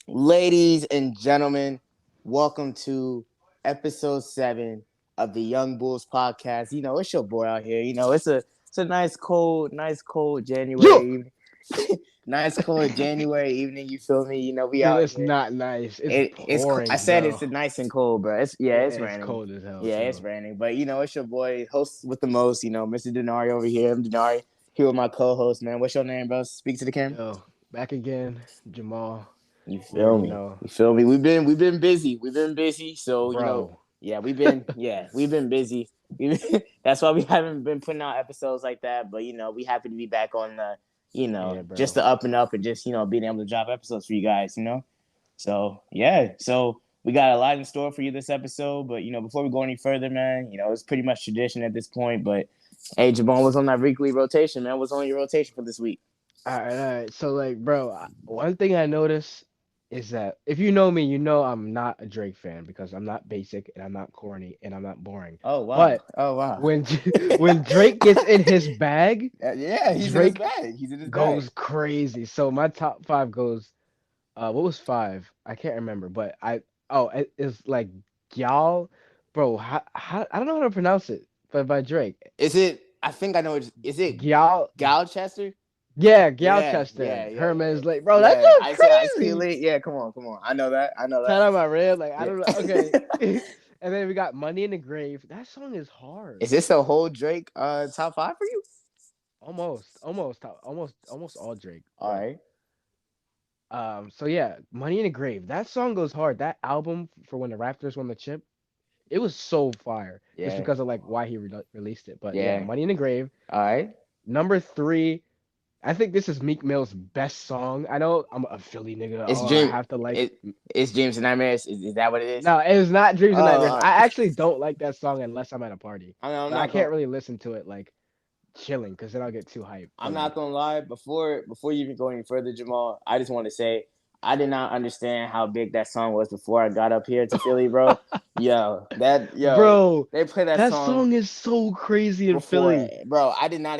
Ladies and gentlemen, welcome to episode 7 of the Youngbouls podcast. You know, it's your boy out here. You know, it's a nice cold Yo, January evening. Nice cold January evening. You feel me? You know, we dude, out it's here. not nice. It's I pouring, said bro. it's nice and cold, bro. Yeah, It's it's raining. cold as hell Yeah, it's too. raining. But you know, it's your boy, host with the most. You know, Mr. Dinari over here. I'm Dinari here with my co-host, man. What's your name, bro? Speak to the camera. Yo, back again, Jamal. You We already feel me? know, You feel me? We've been busy. We've been busy. So you know, bro. yeah, we've been busy. That's why we haven't been putting out episodes like that. But you know, we happy to be back on the, Yeah, just bro. the up and up and just being able to drop episodes for you guys. You know, so yeah, so we got a lot in store for you this episode. But before we go any further, man, it's pretty much tradition at this point. But hey, Jabon was on that weekly rotation, man. What's on your rotation for this week? All right. So, like, bro, one thing I noticed is that if you know me, you know I'm not a Drake fan because I'm not basic and I'm not corny and I'm not boring. Oh wow! But Oh wow! when when Drake gets in his bag, Yeah, he's in his Drake bag. He's in his bag. goes crazy. So my top five goes. What was five? I can't remember, but it's like y'all, bro. How I don't know how to pronounce it, but by Drake, Is it? I think I know. Is it Gal, Galchester? yeah, Yeah, Galchester, yeah, yeah, yeah, Herman's Lake, bro. That yeah. sounds I say Ice Cube crazy. Lee. Yeah, come on, come on. I know that. I know Shout that. out my red, like I don't know. Okay, Yeah. and then we got Money in the Grave. That song is hard. Is this a whole Drake top five for you? Almost all Drake, All but right. so yeah, Money in the Grave. That song goes hard. That album for when the Raptors won the chip. It was so fire just Yeah. because of like why he released it. But yeah, Yeah. Money in the Grave. All right. Number three, I think this is Meek Mill's best song. I know I'm a Philly nigga. It's Oh, I Dream. have to like. It's Dreams and Nightmares. Is that what it is? No, it's not Dreams and Oh, Nightmares. all I right. actually don't like that song unless I'm at a party. I'm But I not can't gonna. really listen to it like chilling because then I'll get too hyped. But I'm not like, gonna lie. Before you even go any further, Jamal, I just want to say I did not understand how big that song was before I got up here to Philly, bro. Yo, bro, they play that that song song is so crazy in before, Philly. bro. I did not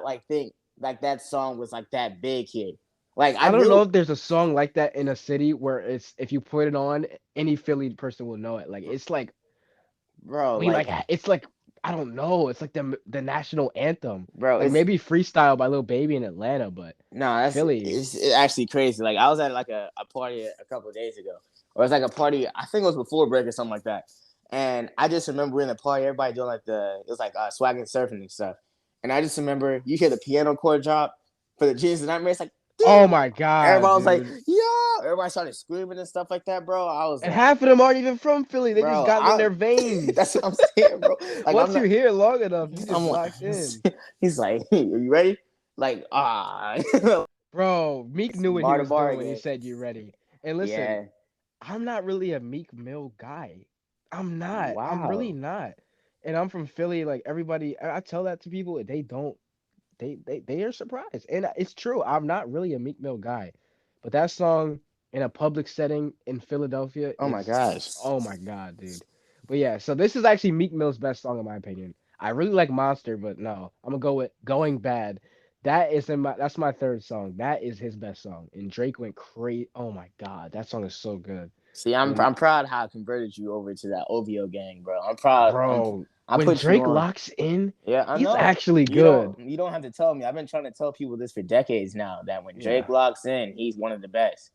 like think like that song was like that big here. Like I I don't know knew, if there's a song like that in a city where it's if you put it on, any Philly person will know it. Like it's like bro. we like Like, it's like I don't know. It's like the national anthem. bro, Like it's maybe freestyle by Lil Baby in Atlanta, but no, Philly. it's actually crazy. Like I was at like a party a couple of days ago, or it was like a party. I think it was before break or something like that. And I just remember in the party, everybody doing like it was like swag and surfing and stuff. And I just remember you hear the piano chord drop for the Dreams and Nightmares, like Oh my god, everybody was like, dude. "Yo!" Everybody started screaming and stuff like that, bro. I was And like, half of them aren't even from Philly. They just bro, got it in their veins. that's what I'm saying, bro. Like I'm Once you not. hear it long enough, you just I'm like, locked in. he's like, "Are you ready?" Like, Bro, Meek knew what he bar to was bar doing when he again. said you ready. And listen, Yeah. I'm not really a Meek Mill guy. I'm not. I'm really Wow. not. And I'm from Philly. Like everybody, I tell that to people, they don't. They are surprised, and it's true. I'm not really a Meek Mill guy, but that song in a public setting in Philadelphia Oh my is, gosh. oh my god, dude. But yeah, so this is actually Meek Mill's best song in my opinion. I really like Monster, but no, I'm gonna go with Going Bad. That's my third song. That is his best song. And Drake went crazy. Oh my god, that song is so good. See, When I'm proud how I converted you over to that OVO gang, bro. I'm proud. bro, I when put you Drake on. locks in, Yeah, I he's know. actually good. You don't have to tell me. I've been trying to tell people this for decades now that when Drake Yeah. locks in, he's one of the best.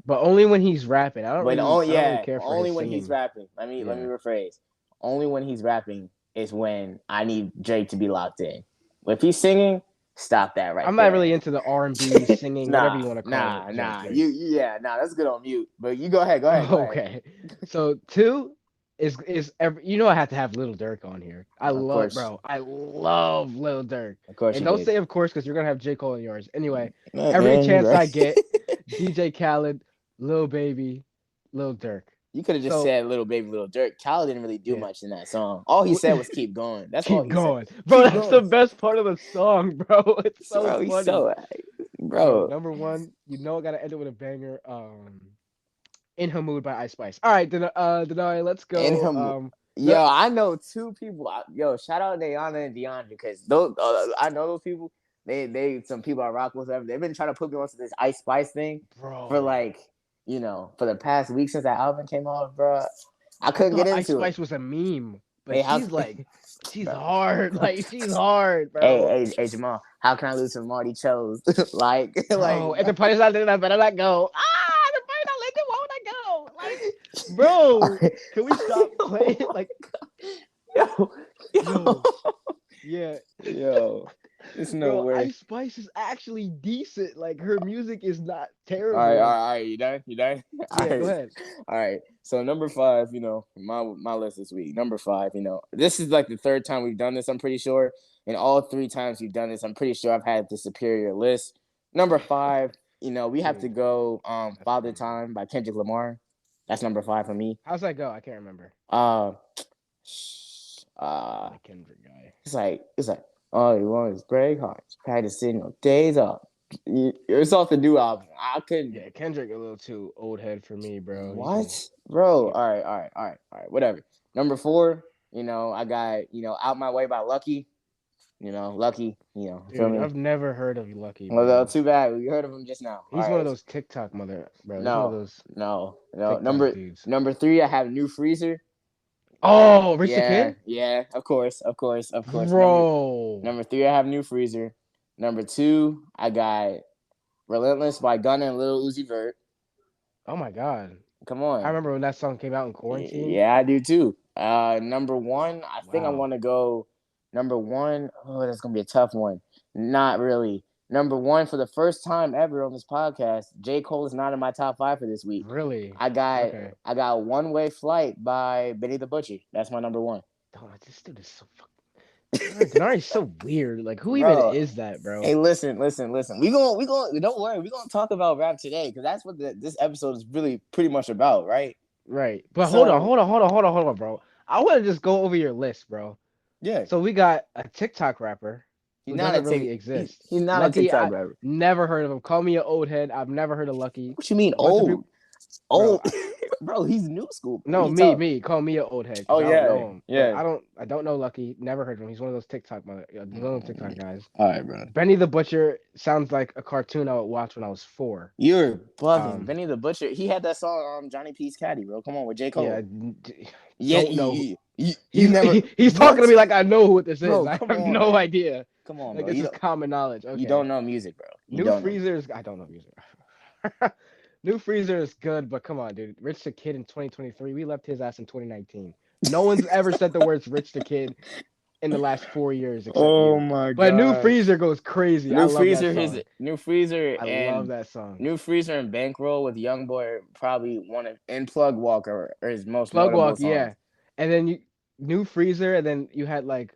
But only when he's rapping. But only I don't really yeah, care for only his when he's singing. rapping. Let me Yeah. rephrase. Only when he's rapping is when I need Drake to be locked in. But if he's singing, stop that right I'm not there. really into the R&B singing, whatever you want to call it, Drake. Yeah, nah, that's good on mute. But you go ahead, go ahead, go ahead. Okay. So two I have to have Little Dirk on here. Of course, I love Little Dirk. of course And you don't did. say of course because you're gonna have J. Cole in yours. Anyway, every Yeah, you're chance I right. get, DJ Khaled, Lil Baby, Lil Durk. You could have just So said "Little Baby, Little Dirk." Khaled didn't really do yeah, much in that song. All he said was "Keep going." That's all keep he said. going, bro. Keep That's the going, best part of the song, bro. It's so bro. He's funny. so, Yo, bro. number one, I gotta end it with a banger. In Her Mood by Ice Spice. All right, Denari, let's In go. him, The yo, I know two people. Yo, shout out Nayana and DeAndre because those I know those people. They some people I rock with. They've been trying to put me onto this Ice Spice thing for bro, like for the past week since that album came out, bro. I I couldn't get thought Ice into it. Spice was a meme, but Hey, how, she's bro? hard. Like she's hard, Hey, bro. Jamal, how can I lose to Marty Chose? Bro, and the party's not there, I better not go. Ah, the party's not lit, why would I go? Like, bro, can we stop playing? Like, yo, yo, yo, yeah, yo, it's no bro, way. Ice Spice is actually decent. Like, her music is not All right, all terrible. right, all right. You done? You done? All Yeah, go right, ahead. all right. So number five, my list this week. Number five, this is like the third time we've done this. I'm pretty sure, and all three times we've done this, I'm pretty sure I've had the superior list. Number five, we have to Dude, go. that's Father crazy. Time by Kendrick Lamar. That's number five for me. How's that go? I can't remember. Uh, I'm uh, not a Kendrick guy. it's like all you want is break hearts, practicing your days off. It's off the new album. I couldn't. Yeah, Kendrick a little too old head for me, bro. What, bro? Yeah. Whatever. Number four, I got Out My Way by Lucky. Lucky. Feel Dude, me? I've never heard of Lucky, Well, bro. too bad. We heard of him just now. All He's one of right. those TikTok mother, bro. He's one of No, those no. TikTok Number dudes. number three, I have New Freezer. Oh, Rich the Yeah, Kid? yeah. Of course. Number Bro. number three, I have New Freezer. Number two, I got Relentless by Gunna and Lil Uzi Vert. Oh my God. Come I on. remember when that song came out in quarantine. Yeah, I do too. Number one, I think I Wow. want to go number one. Oh, that's gonna be a tough one. Not really. Number one for the first time ever on this podcast, J. Cole is not in my top five for this week. Really? I got Okay. I got One Way Flight by Benny the Butcher. That's my number one. Oh, this dude is so fucking. Denari's so weird. Like, who even Bro, is that, bro? hey, listen. We going. Don't worry. We gonna talk about rap today because that's what this episode is really pretty much about, right? Right. But So hold on, bro. I want to just go over your list, bro. yeah, So we got a TikTok rapper he's who not a doesn't tick. really exist. He's not a Lucky, TikTok I rapper. never heard of him. Call me an old head. I've never heard of Lucky. What you mean Bunch of old? people, bro. Old, bro. He's new school. Bro. No, He talk. me. Call me an old head Oh because I don't yeah, know him. But yeah. I don't know Lucky. Never heard of him. He's one of those little TikTok guys. All right, bro. Benny the Butcher sounds like a cartoon I would watch when I was 4. You're bugging. Um, Benny the Butcher. He had that song, Johnny P's Caddy, bro. Come on, with J yeah, Cole. Yeah, don't know. you never. He's talking to me like I know who this is. Bro, I come have on. no idea. Come on, Like bro. it's just common knowledge. Okay. You don't know music, bro. You New don't know. Freezer is I don't know music. New Freezer is good, but come on, dude. Rich the Kid in 2023. We left his ass in 2019. No one's ever said the words Rich the Kid in the last 4 years except Oh you. my But New god. Freezer goes crazy. I love that song. New Freezer I and love that song. New Freezer and Bankroll with Youngboy are probably one of and Plug Walker are his most Plug notable Walk, songs. yeah. And then New Freezer, and then you had like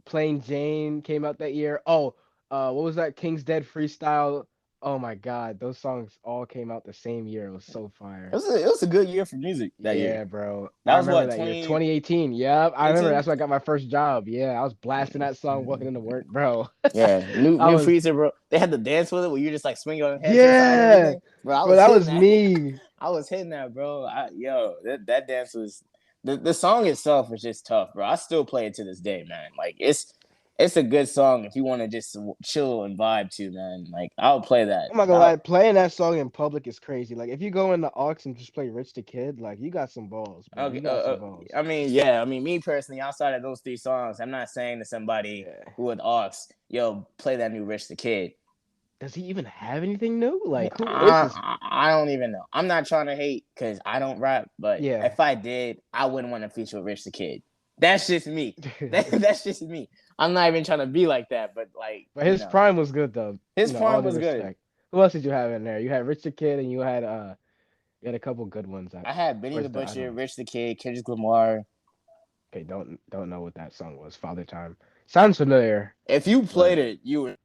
Plain Jane came out that year. Oh, what was that? King's Dead Freestyle. Oh my God, those songs all came out the same year. It was so fire. It was a good year for music that Yeah, year. bro. That I was remember what, that year. 2018. Yep. I remember 18? that's when I got my first job. Yeah, I was blasting that song walking into work, bro. Yeah, I New was Freezer, bro. They had the dance with it where you just like swing your head to the side and yeah, everything. Bro, I bro. was That hitting was that. me. I was hitting that, bro. That dance was the song itself was just tough, bro. I still play it to this day, man. Like it's a good song if you want to just chill and vibe to, man. Like I'll play that. I'm not gonna lie, playing that song in public is crazy. Like if you go in the aux and just play Rich the Kid, like you got some balls, bro. Okay, You got some balls. I mean, yeah. I mean, me personally, outside of those three songs, I'm not saying to somebody Yeah. who with aux, yo, play that new Rich the Kid. Does he even have anything new? Like who is this? I don't even know. I'm not trying to hate because I don't rap, but Yeah. if I did, I wouldn't want to feature with Rich the Kid. That's just me. That's just me. I'm not even trying to be like that, but like. But his prime was good though. His prime all due was good. respect. Who else did you have in there? You had Rich the Kid, and you had a couple good ones. I had Benny the Where's Butcher, Rich the Kid, Kendrick Lamar. Okay, don't know what that song was. Father Time sounds familiar. If you played it, you would.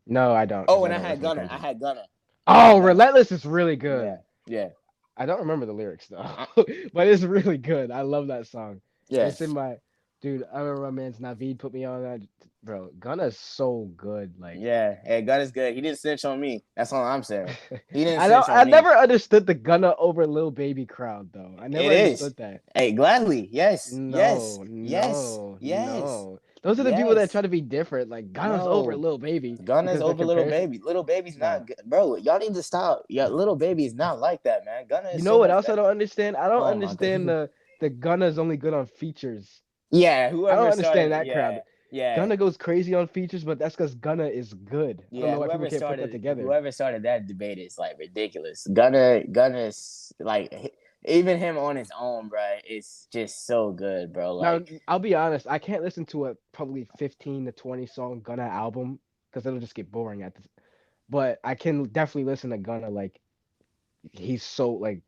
No, I don't. Oh, and I had Gunna. I had Gunna. Oh, Relentless is really good. Yeah. I don't remember the lyrics though, Uh, but it's really good. I love that song. yeah, It's in my dude. I remember my man's Naveed put me on that. Bro, Gunna's so good. Like, yeah. Hey, God is good. He didn't snitch on me. That's all I'm saying. He didn't I don't. snitch on I me. never understood the Gunna over Lil Baby crowd though. I never It is. understood that. Hey, gladly. Yes, yes, No, yes, no, yes, no. Those are the people that yes. try to be different. Like Gunna's over No. Lil Baby Gunna's because the over little comparison. baby. Little baby's No. not good. Bro, y'all need to stop. Yeah, little baby's not like that, man. Gunna You is know so what much else I better. don't understand? I don't Oh my understand god. the Gunna's only good on features. Yeah, I don't whoever understand started, that yeah, crowd. yeah. Gunna goes crazy on features, but that's because Gunna is good. I don't Yeah, know why people can't put that together. whoever started that debate is like ridiculous. Gunna's like even him on his own, bro. It's just so good, bro. Now, Like, I'll be honest, I can't listen to a probably 15 to 20 song Gunna album because it'll just get boring at this. But I can definitely listen to Gunna. Like, he's so, like,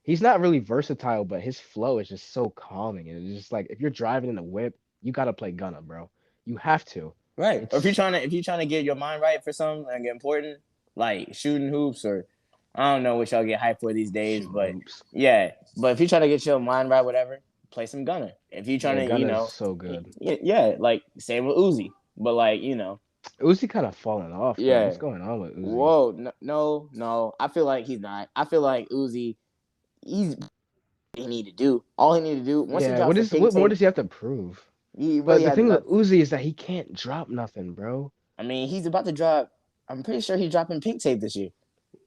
he's not really versatile, but his flow is just so calming. And it's just like, if you're driving in a whip, you got to play Gunna, bro. You have to. right. Or It's if you're trying to get your mind right for something like important, like shooting hoops or I don't know what y'all get hyped for these days, shooting but hoops. yeah. But if you're trying to get your mind right, whatever, play some Gunna. If you're trying Yeah, to, you Gunna's know, so good. yeah, like same with Uzi. But like, you know, Uzi kind of falling off though. What's yeah. going on with Uzi? Whoa, no, no, no. I feel like he's not. I feel like Uzi, he's he need to do. All he need to do once he Yeah, drops the pink what more tape, does he have to prove? he But really the has thing with enough. Uzi is that he can't drop nothing, bro. I mean, he's about to drop. I'm pretty sure he's dropping pink tape this year.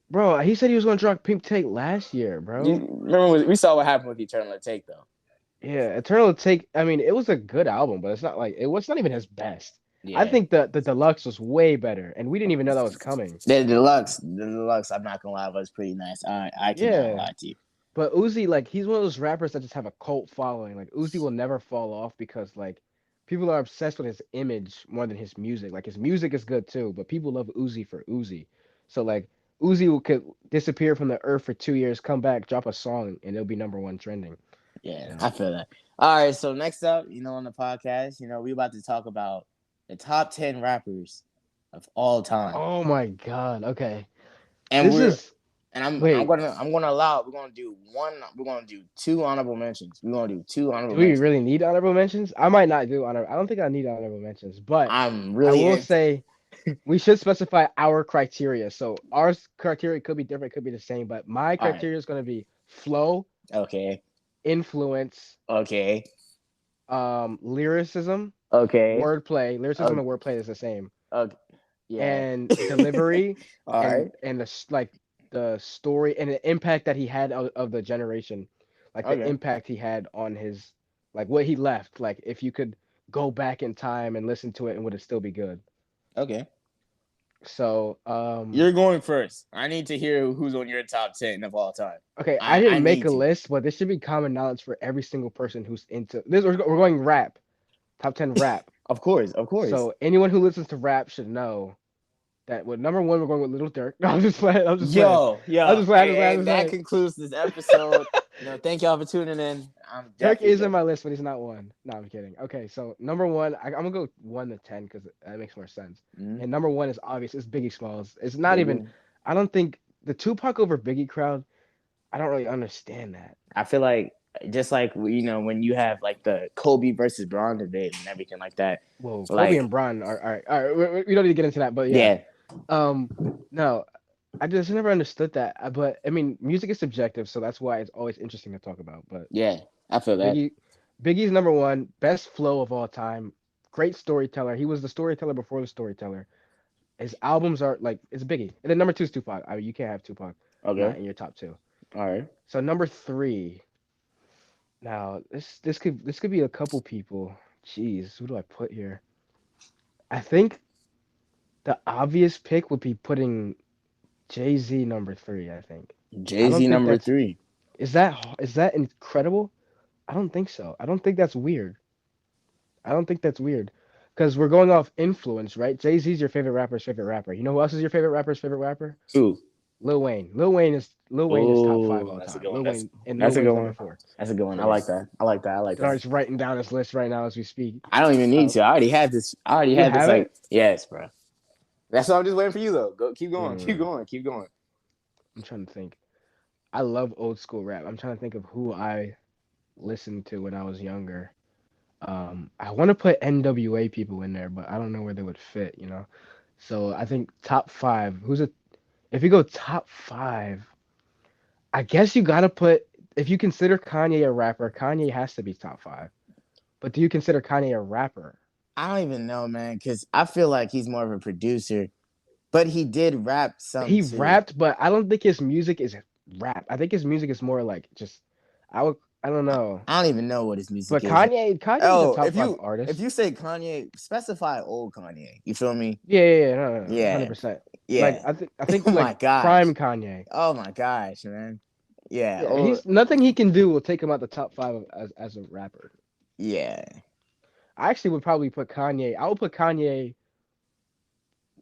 Bro, he said he was gonna drop Pink Take last year, bro. You remember we saw what happened with Eternal Take though. Yeah, Eternal Take. I mean, it was a good album, but it's not like it was not even his best. I Yeah, think the deluxe was way better, and we didn't even know that was coming. the deluxe. I'm not gonna lie, was pretty nice. I cannot Yeah, lie to you. but Uzi, like, he's one of those rappers that just have a cult following. Like, Uzi will never fall off because, like, people are obsessed with his image more than his music. Like, his music is good too, but people love Uzi for Uzi. So, like, could disappear from the earth for 2 years, come back, drop a song, and it'll be number one trending. Yeah, You know? I feel that. All right, so next up, you know, on the podcast, you know, we about to talk about the top 10 rappers of all time. Oh my God. Okay. And This we're is and wait. I'm gonna allow we're gonna do two honorable mentions. We're gonna do two Do honorable we mentions. really need honorable mentions? I might not do honor. I don't think I need honorable mentions, but I'm I really will into say we should specify our criteria. So our criteria could be different, could be the same, but my all right. criteria is going to be flow, Okay. influence, Okay. lyricism, Okay. wordplay. Lyricism Okay. and wordplay is the same, Okay. Yeah. and delivery, All right. and like the story and the impact that he had of the generation, like the Okay. impact he had on his, like what he left. Like if you could go back in time and listen to it, and would it still be good? Okay. So, You're going first. I need to hear who's on your top 10 of all time. okay, I I didn't make need a to. list, but this should be common knowledge for every single person who's into this. We're going rap, top 10 rap. Of course. Of course. So anyone who listens to rap should know that with number one we're going with Little Dirk. No, I'm just playing. I'm just playing. Yo, I'm yo, just playing. I'm just playing. I'm and just that playing. concludes this episode. You know, thank y'all for tuning in. I'm Dirk definitely is in joking. my list, but he's not one. No, I'm kidding. Okay, so number one, I'm gonna go 1 to 10 because that makes more sense. Mm-hmm. And number one is obvious. It's Biggie Smalls. It's not even. Biggie. I don't think the Tupac over Biggie crowd. I don't really understand that. I feel like just like you know when you have like the Kobe versus Braun debate and everything like that. Whoa, Kobe Like, and Bron are all right. All right, we don't need to get into that, but yeah. yeah, Um, no, I just never understood that. But I mean, music is subjective, so that's why it's always interesting to talk about. But yeah, I feel that. Biggie, Biggie's number one, best flow of all time, great storyteller. He was the storyteller before the storyteller. His albums are like it's Biggie, and then number two is Tupac. I mean, you can't have Tupac not Okay, in your top two. all right. So number three. Now this could be a couple people. Jeez, who do I put here? I think the obvious pick would be putting Jay-Z number three, I think. I Jay don't Z think number that's three. is that incredible? I don't think so. I don't think that's weird. I don't think that's weird. Because we're going off influence, right? Jay-Z's your favorite rapper's favorite rapper. You know who else is your favorite rapper's favorite rapper? Two. Lil Wayne. Lil Wayne is top five Oh, all that's a time. good one. Lil That's a good Wayne's number one. four. That's a good one. So I yeah. like that. I like that. I like that. Denard's writing down his list right now as we speak. I don't even need Um, to. I already had this. I already you had this. have Like, it? yes, bro. That's why I'm just waiting for you though. Go, keep going, keep Hmm, going, keep going. I'm trying to think. I love old school rap. I'm trying to think of who I listened to when I was younger. I want to put NWA people in there, but I don't know where they would fit, you know. So I think top five. If you go top five, I guess you gotta put. If you consider Kanye a rapper, Kanye has to be top five. But do you consider Kanye a rapper? I don't even know, man, because I feel like he's more of a producer, but he did rap some He too. rapped, but I don't think his music is rap. I think his music is more like just. I don't know. I don't even know what his music But is. Kanye is a Oh, top if five if artist. you say Kanye, specify old Kanye. You feel me? Yeah, no, Yeah, 100%. Like yeah. I think Oh like my gosh. prime Kanye. Oh my gosh, man. Yeah. Yeah, Oh he's nothing he can do will take him out the top five as a rapper. yeah. I actually would probably put Kanye. I would put Kanye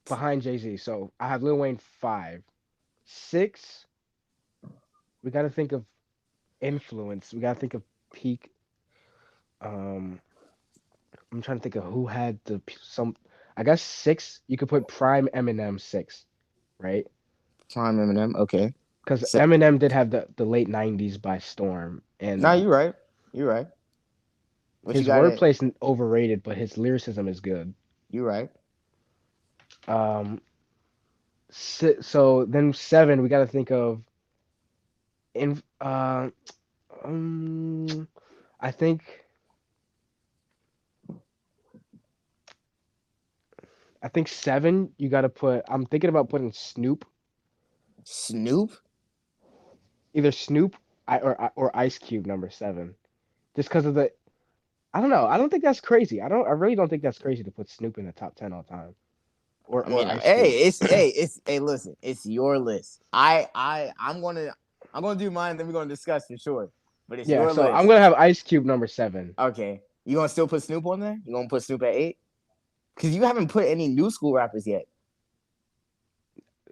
behind Jay-Z. So I have Lil Wayne five. Six, we got to think of influence. We got to think of peak. Um, I'm trying to think of who had some. I guess six. You could put prime Eminem six, right? Prime Eminem. Okay. Because So, Eminem did have the late '90s by storm, no, and you're right. You're right. What you his got it? wordplay is overrated, but his lyricism is good. You're right. Um, so then seven, we got to think of in. Um, I think I think seven. You got to put. I'm thinking about putting Snoop, Snoop. either Snoop or Ice Cube number seven, just because of the. I don't know. I don't think that's crazy. I don't. I really don't think that's crazy to put Snoop in the top 10 all time, I or mean, Ice Cube. it's hey, listen, it's your list. I'm gonna do mine, then we're gonna discuss for sure. But it's Yeah. your So I'm list. gonna have Ice Cube number seven. Okay. You gonna still put Snoop on there? You gonna put Snoop at 8? Because you haven't put any new school rappers yet.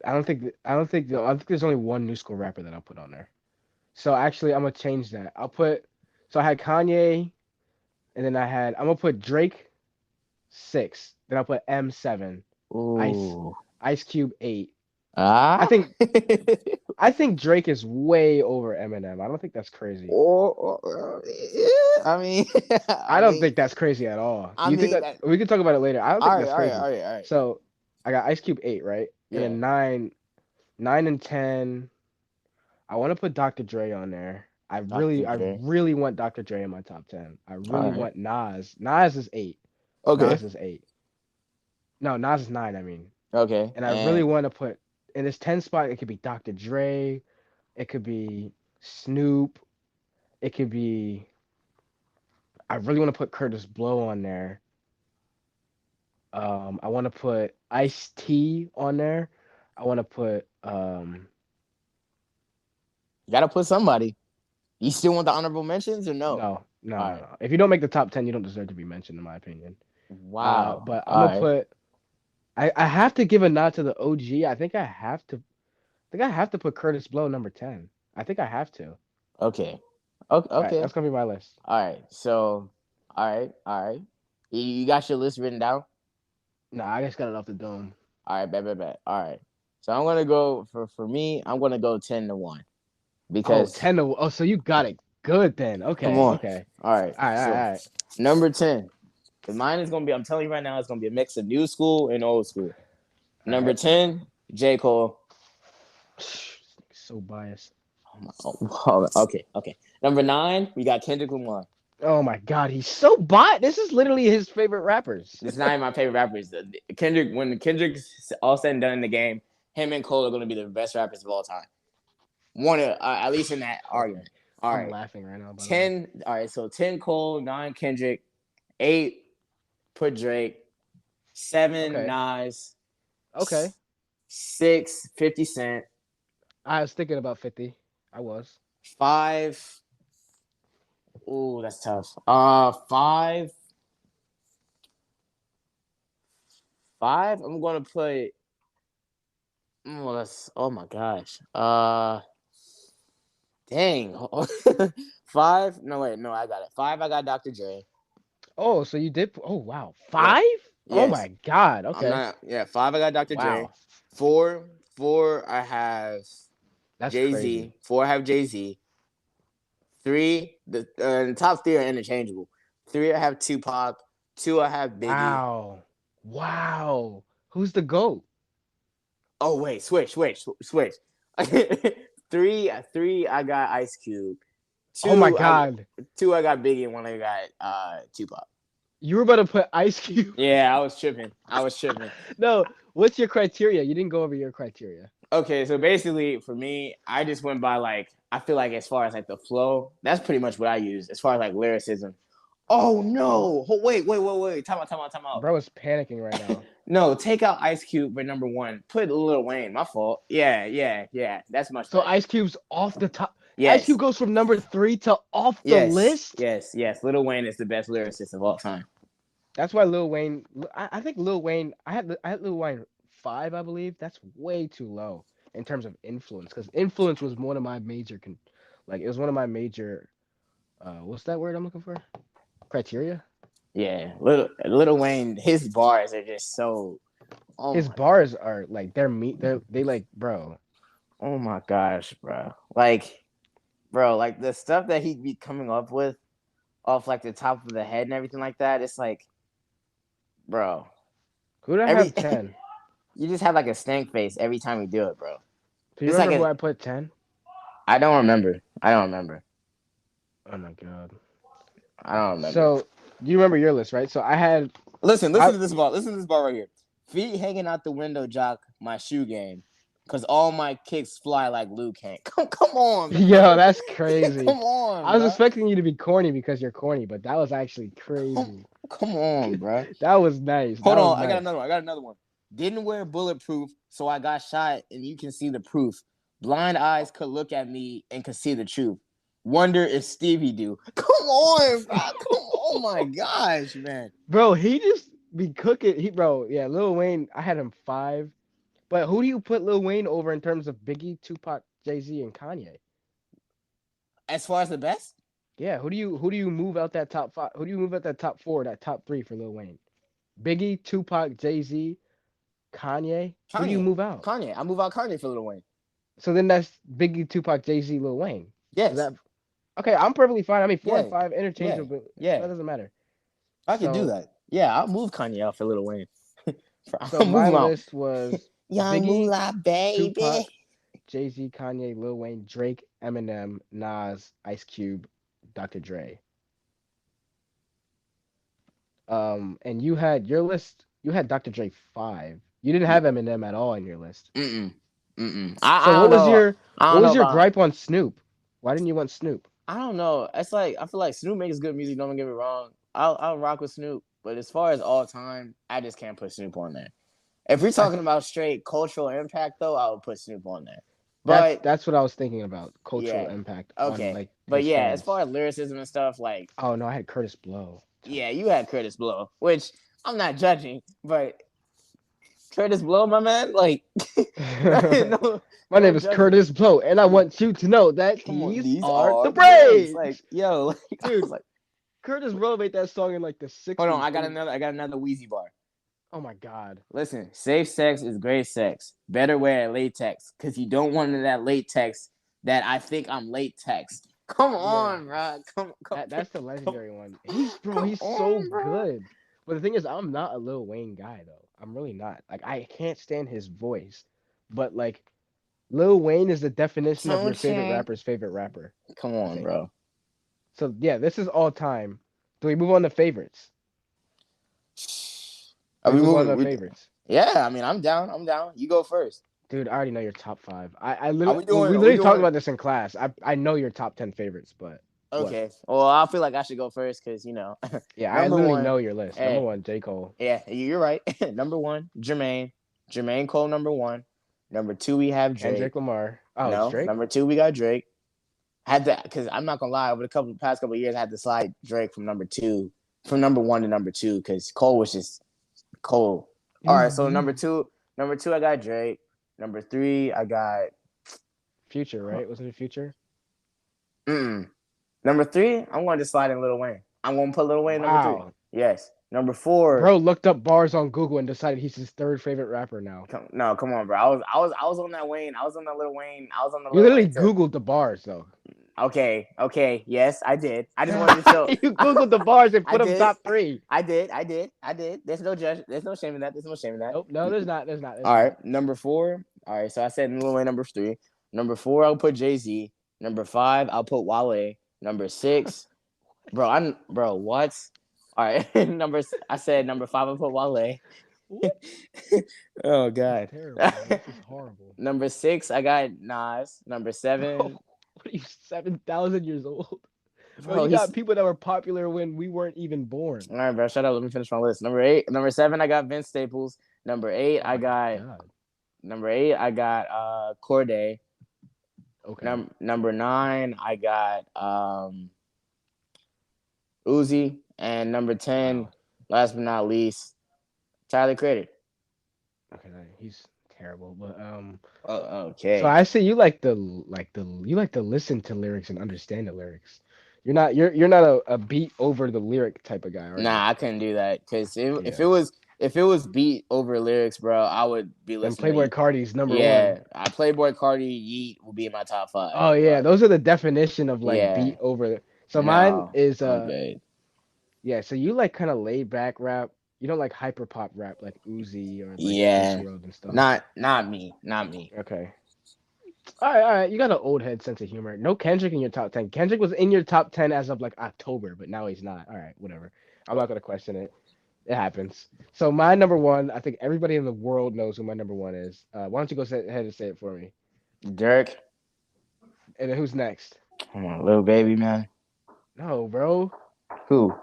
I don't think. I don't think. I think there's only one new school rapper that I'll put on there. So actually, I'm gonna change that. I'll put. So I had Kanye, and then I'm gonna put Drake six. Then I'll put M seven. Ice Ooh. Ice Cube eight. I Ah. think I think Drake is way over Eminem. I don't think that's crazy. Yeah, I mean, I don't think that's crazy at all. Do I you think mean that that. we can talk about it later? I don't All think right, that's all right, crazy. all right, all right. So I got Ice Cube eight, right? And Yeah, then nine and 10. I want to put Dr. Dre on there. Dr. I Dre. really want Dr. Dre in my top 10. I All really right. want Nas. Nas is eight. Okay. Nas is eight. No, Nas is nine, I mean. Okay. And I really And want to put in this 10 spot, it could be Dr. Dre, it could be Snoop, it could be I really want to put Kurtis Blow on there. I want to put Ice T on there. I want to put you gotta put somebody. You still want the honorable mentions or no? All right. no. If you don't make the top 10, you don't deserve to be mentioned, in my opinion. Wow. But I'm All gonna right. put. I have to give a nod to the OG. I think I have to put Curtis Blow number 10. I think I have to. Okay. Okay. All right, Okay. that's gonna be my list. All right. So, all right. All right. You got your list written down? Nah, I just got it off the dome. All right. Bet. All right. So I'm gonna go for me. I'm gonna go 10-1 Oh, because 10 to oh, so you got it good then. come Okay, on. okay. All right. So All right. number 10. Because mine is gonna be. I'm telling you right now, it's gonna be a mix of new school and old school. All Number right. 10, J. Cole. So biased. Okay. Number 9, we got Kendrick Lamar. Oh my God, he's so biased. This is literally his favorite rappers. This is not even my favorite rappers. Kendrick, when Kendrick's all said and done in the game, him and Cole are going to be the best rappers of all time. One of at least in that Okay. argument. All I'm right, laughing right now, by the way. 10. All right, so 10 Cole, 9 Kendrick, 8 put Drake, 7 Okay. Nas, Okay. 6 50 Cent, I was thinking about 50. I was. 5. Ooh, that's tough. 5. 5. I'm gonna put. Oh, that's. Oh my gosh. Dang. 5. No wait. No, I got it. 5. I got Dr. Dre. Oh, so you did. Oh, wow. Yeah. 5? Oh Yes. my God. I'm Okay. not. Yeah. 5. I got Dr. Dre. Wow. 4. 4. I have. That's Jay crazy. Z. 4, I have Jay Z. 3, the top 3 are interchangeable. 3, I have Tupac. 2, I have Biggie. Wow. Wow. Who's the GOAT? Oh wait, switch. 3, I got Ice Cube. Oh my 2, I God. 2, I got Biggie, and 1, I got Tupac. You were about to put Ice Cube. Yeah, I was tripping. I was tripping. No, what's your criteria? You didn't go over your criteria. Okay, so basically for me, I just went by like I feel like as far as like the flow, that's pretty much what I use as far as like lyricism. Oh no! Wait! Time out. Bro is panicking right now. No, take out Ice Cube for number 1. Put Lil Wayne. My fault. Yeah. That's much So better. Ice Cube's off the top. Ice Yes, Cube goes from number 3 to off the list. yes. Lil Wayne is the best lyricist of all time. That's why Lil Wayne. I think Lil Wayne. I had Lil Wayne 5, I believe. That's way too low in terms of influence, because influence was one of my major, like it was one of my major. What's that word I'm looking for? Criteria. Yeah, Lil Wayne, his bars are just so. Oh His my, bars are like they're meat. They like, bro. oh my gosh, bro. Like the stuff that he'd be coming up with off like the top of the head and everything like that. It's like, bro, Who did I every have 10? you just have like a stank face every time you do it, bro. Do you It's like remember who I put 10? I don't remember. Oh my god. I don't remember. So you remember your list, right? So I had. Listen to this bar. Listen to this bar right here. Feet hanging out the window, jock my shoe game. Cause all my kicks fly like Luke Hank. Come on, bro. Yo, that's crazy. Come on, I was bro. expecting you to be corny because you're corny, but that was actually crazy. Come on, bro. That was nice. Hold That was on, nice. I got another one. Didn't wear bulletproof, so I got shot, and you can see the proof. Blind eyes could look at me and could see the truth. Wonder if Stevie do. Come on, bro. Oh my gosh, man. Bro, he just be cooking. Yeah, Lil Wayne, I had him 5. But who do you put Lil Wayne over in terms of Biggie, Tupac, Jay-Z, and Kanye? As far as the best, Yeah, who do you move out that top 5? Who do you move out that top 4, that top 3 for Lil Wayne? Biggie, Tupac, Jay-Z, Kanye? Who do you move out? Kanye. I move out Kanye for Lil Wayne. So then that's Biggie, Tupac, Jay-Z, Lil Wayne. Is Yes. that okay? I'm perfectly fine. I mean, 4 and Yeah. 5 interchangeable, but Yeah. that doesn't matter. I could do So, that. Yeah, I'll move Kanye out for Lil Wayne. so I'll move my him out. list was Young Biggie, Moolah, baby. Tupac, Jay-Z, Kanye, Lil Wayne, Drake, Eminem, Nas, Ice Cube, Dr. Dre. And you had your list. You had Dr. Dre 5. You didn't have Eminem at all in your list. Mm-mm. Mm-mm. So I don't know. I what don't know was your about. gripe on Snoop? Why didn't you want Snoop? I don't know. It's like I feel like Snoop makes good music. Don't get me wrong. I'll rock with Snoop, but as far as all time, I just can't put Snoop on there. If we're I talking about straight cultural impact, though, I would put Snoop on there. But that's what I was thinking about, cultural yeah, impact on okay. like But his yeah, as fans. far as lyricism and stuff, like Oh no, I had Curtis Blow. yeah, you had Kurtis Blow, which I'm not judging, but Kurtis Blow, my man, like no, My no name is judging. Curtis Blow, and I want you to know that Come on, these these are are the the breaks. braids. Like, yo, like, I was Dude, like, Curtis Blow made that song in like the hold on, 60s. I got another Wheezy bar. Oh my god. Listen, safe sex is great sex. Better wear latex, cause you don't want none of that latex that I think I'm latex. Come Yeah. on, bro. That's the legendary one. He's Come he's so on, bro. good. But the thing is, I'm not a Lil Wayne guy though. I'm really not. Like I can't stand his voice. But like Lil Wayne is the definition of your Don't favorite you? rapper's favorite rapper, Come I on, think. bro. So yeah, this is all time. Do we move on to favorites? Are Do we we move on moving? to favorites? Yeah, I mean, I'm down. You go first. Dude, I already know your top 5. I Are literally we doing? we Are we literally talked doing? about this in class. I know your top 10 favorites, but what? Okay. Well, I feel like I should go first because Yeah, I number literally one. know your list. Number Hey, 1, J. Cole. yeah, you're right. Number 1, Jermaine Cole. Number 1. Number 2, we have Drake. Kendrick Lamar. Oh, it's No, Drake? number 2, we got Drake. Had to because I'm not gonna lie. Over the past couple of years, I had to slide Drake from number 1 to number 2 because Cole was just Cole. All right, so number two, I got Drake. Number 3, I got Future, right? Wasn't it Future? number 3. I'm going to slide in Lil Wayne. I'm going to put Lil Wayne number 3. Wow. Yes. Number four. Bro looked up bars on Google and decided he's his third favorite rapper now. No, come on, bro. I was on that Wayne. I was on that Lil Wayne. I was on the You Lil literally Wayne too. Googled the bars though. Okay. Yes, I did. I just wanted to show. You Googled the bars and I put them did. top three. I did. There's no judge. There's no shame in that. There's no shame in that. Nope, no, there's not. There's All not. right, number four. All right, so I said Lil Wayne number three. Number four, I'll put Jay-Z. Number five, I'll put Wale. Number six, bro. What? All right, I said number five, I'll put Wale. Oh God, Terrible. Man. This is horrible. Number six, I got Nas. Number seven, Bro, what are you 7,000 years old? Bro, bro, you got people that were popular when we weren't even born. All right, bro, shut up. Let me finish my list. Number seven, I got Vince Staples. Number eight, I got. God. Number eight, I got Corday. Okay. Number nine, I got Uzi, and number 10, last but not least, Tyler Creator. Okay, he's terrible, but okay. So I see you like to listen to lyrics and understand the lyrics. You're not a beat over the lyric type of guy, right? Nah, I couldn't do that because if it was beat over lyrics, bro, I would be listening. And Playboy Cardi's number one. Yeah, Playboy Cardi, Yeet will be in my top 5. Oh yeah, those are the definition of like beat over. So mine is yeah. So you like kind of laid back rap. You don't like hyper pop rap like Uzi or like Juice WRLD and stuff. Not me. Okay. All right. You got an old head sense of humor. No Kendrick in your top 10. Kendrick was in your top 10 as of like October, but now he's not. All right, whatever. I'm not gonna question it. It happens. So my number one, I think everybody in the world knows who my number one is. Why don't you go ahead and say it for me? Dirk. And then who's next? Come on, Lil Baby, man. No, bro. Who?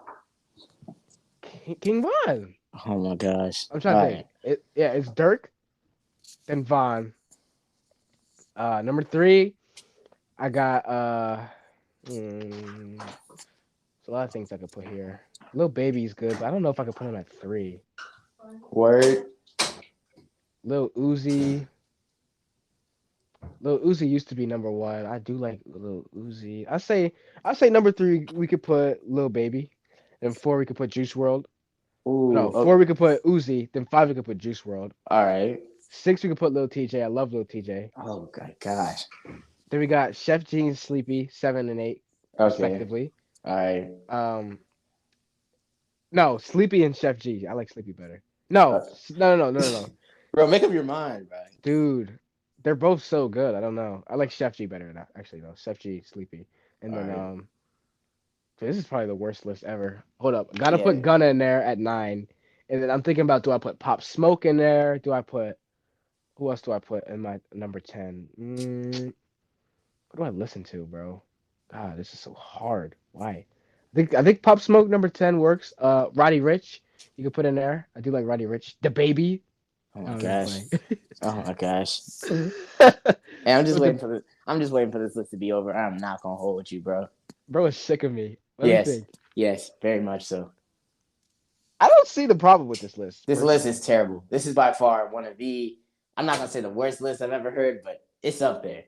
King Von. Oh my gosh. I'm trying to think. It's Dirk, then Von. Number 3, I got there's a lot of things I could put here. Lil Baby's good, but I don't know if I could put him at 3. Word. Lil Uzi. Lil Uzi used to be number 1. I do like Lil Uzi. I say number 3 we could put Lil Baby. Then 4 we could put Juice WRLD. Ooh, no, 4 we could put Uzi. Then 5 we could put Juice WRLD. All right. 6 we could put Lil TJ. I love Lil TJ. Oh gosh. Then we got Chef G and Sleepy 7 and 8 respectively. All right. No, Sleepy and Chef G. I like Sleepy better. No. Bro, make up your mind, bro. Dude, they're both so good. I don't know. I like Chef G better than actually though. Chef G, Sleepy, and all then right. This is probably the worst list ever. Hold up, gotta put Gunna in there at 9, and then I'm thinking about do I put Pop Smoke in there? Who else do I put in my number 10? What do I listen to, bro? God, this is so hard. Why? I think Pop Smoke number 10 works. Roddy Ricch, you can put in there. I do like Roddy Ricch. The Baby. Oh my gosh. Oh my gosh. Hey, I'm just waiting for this list to be over. I'm not gonna hold with you, bro. Bro is sick of me. Yes, very much so. I don't see the problem with this list. This list is terrible. This is by far one of the, I'm not gonna say the worst list I've ever heard, but it's up there.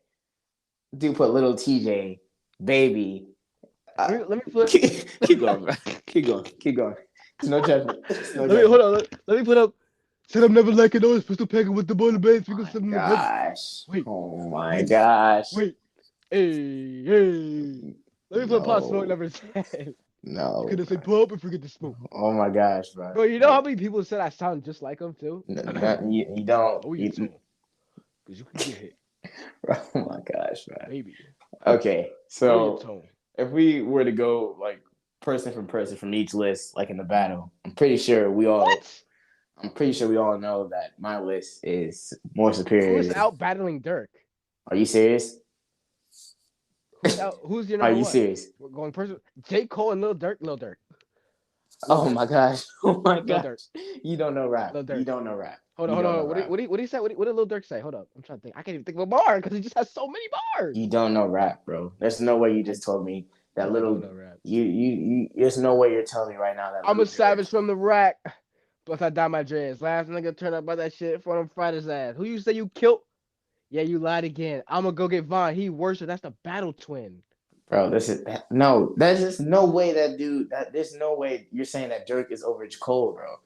Do put Little TJ, Baby. Let me put. Keep going, bro. Keep going. No judgment. Hold on. Let me put up. Said I'm never liking those pistol packing with the ball and base because of gosh. Wait. Oh my gosh. Wait. Hey. Let me put Pop Smoke number 10. No. You could have said pop and forget to smoke. Oh my gosh, bro. Bro, you know how many people said I sound just like him too? No, you don't. Oh, you don't. Because you can get hit. Oh my gosh, man. Baby. Okay, so if we were to go like person from each list, like in the battle, I'm pretty sure we all know that my list is more superior. Who's out battling Dirk? Are you serious? Who's your number one? Are you serious? We're going person. J. Cole and Lil Durk. Oh my gosh. You don't know rap. You don't know rap. Hold on. What did he say? What did Lil Durk say? Hold up. I'm trying to think. I can't even think of a bar because he just has so many bars. You don't know rap, bro. There's no way you just told me that little. You. There's no way you're telling me right now that. I'm a savage from the rack, but I dye my dreads. Last nigga turn up by that shit for them Friday's ass. Who you say you killed? Yeah, you lied again. I'm gonna go get Von. He worse. That's the battle twin. Bro, this is no. There's just no way that dude. There's no way you're saying that Dirk is over Cole, bro.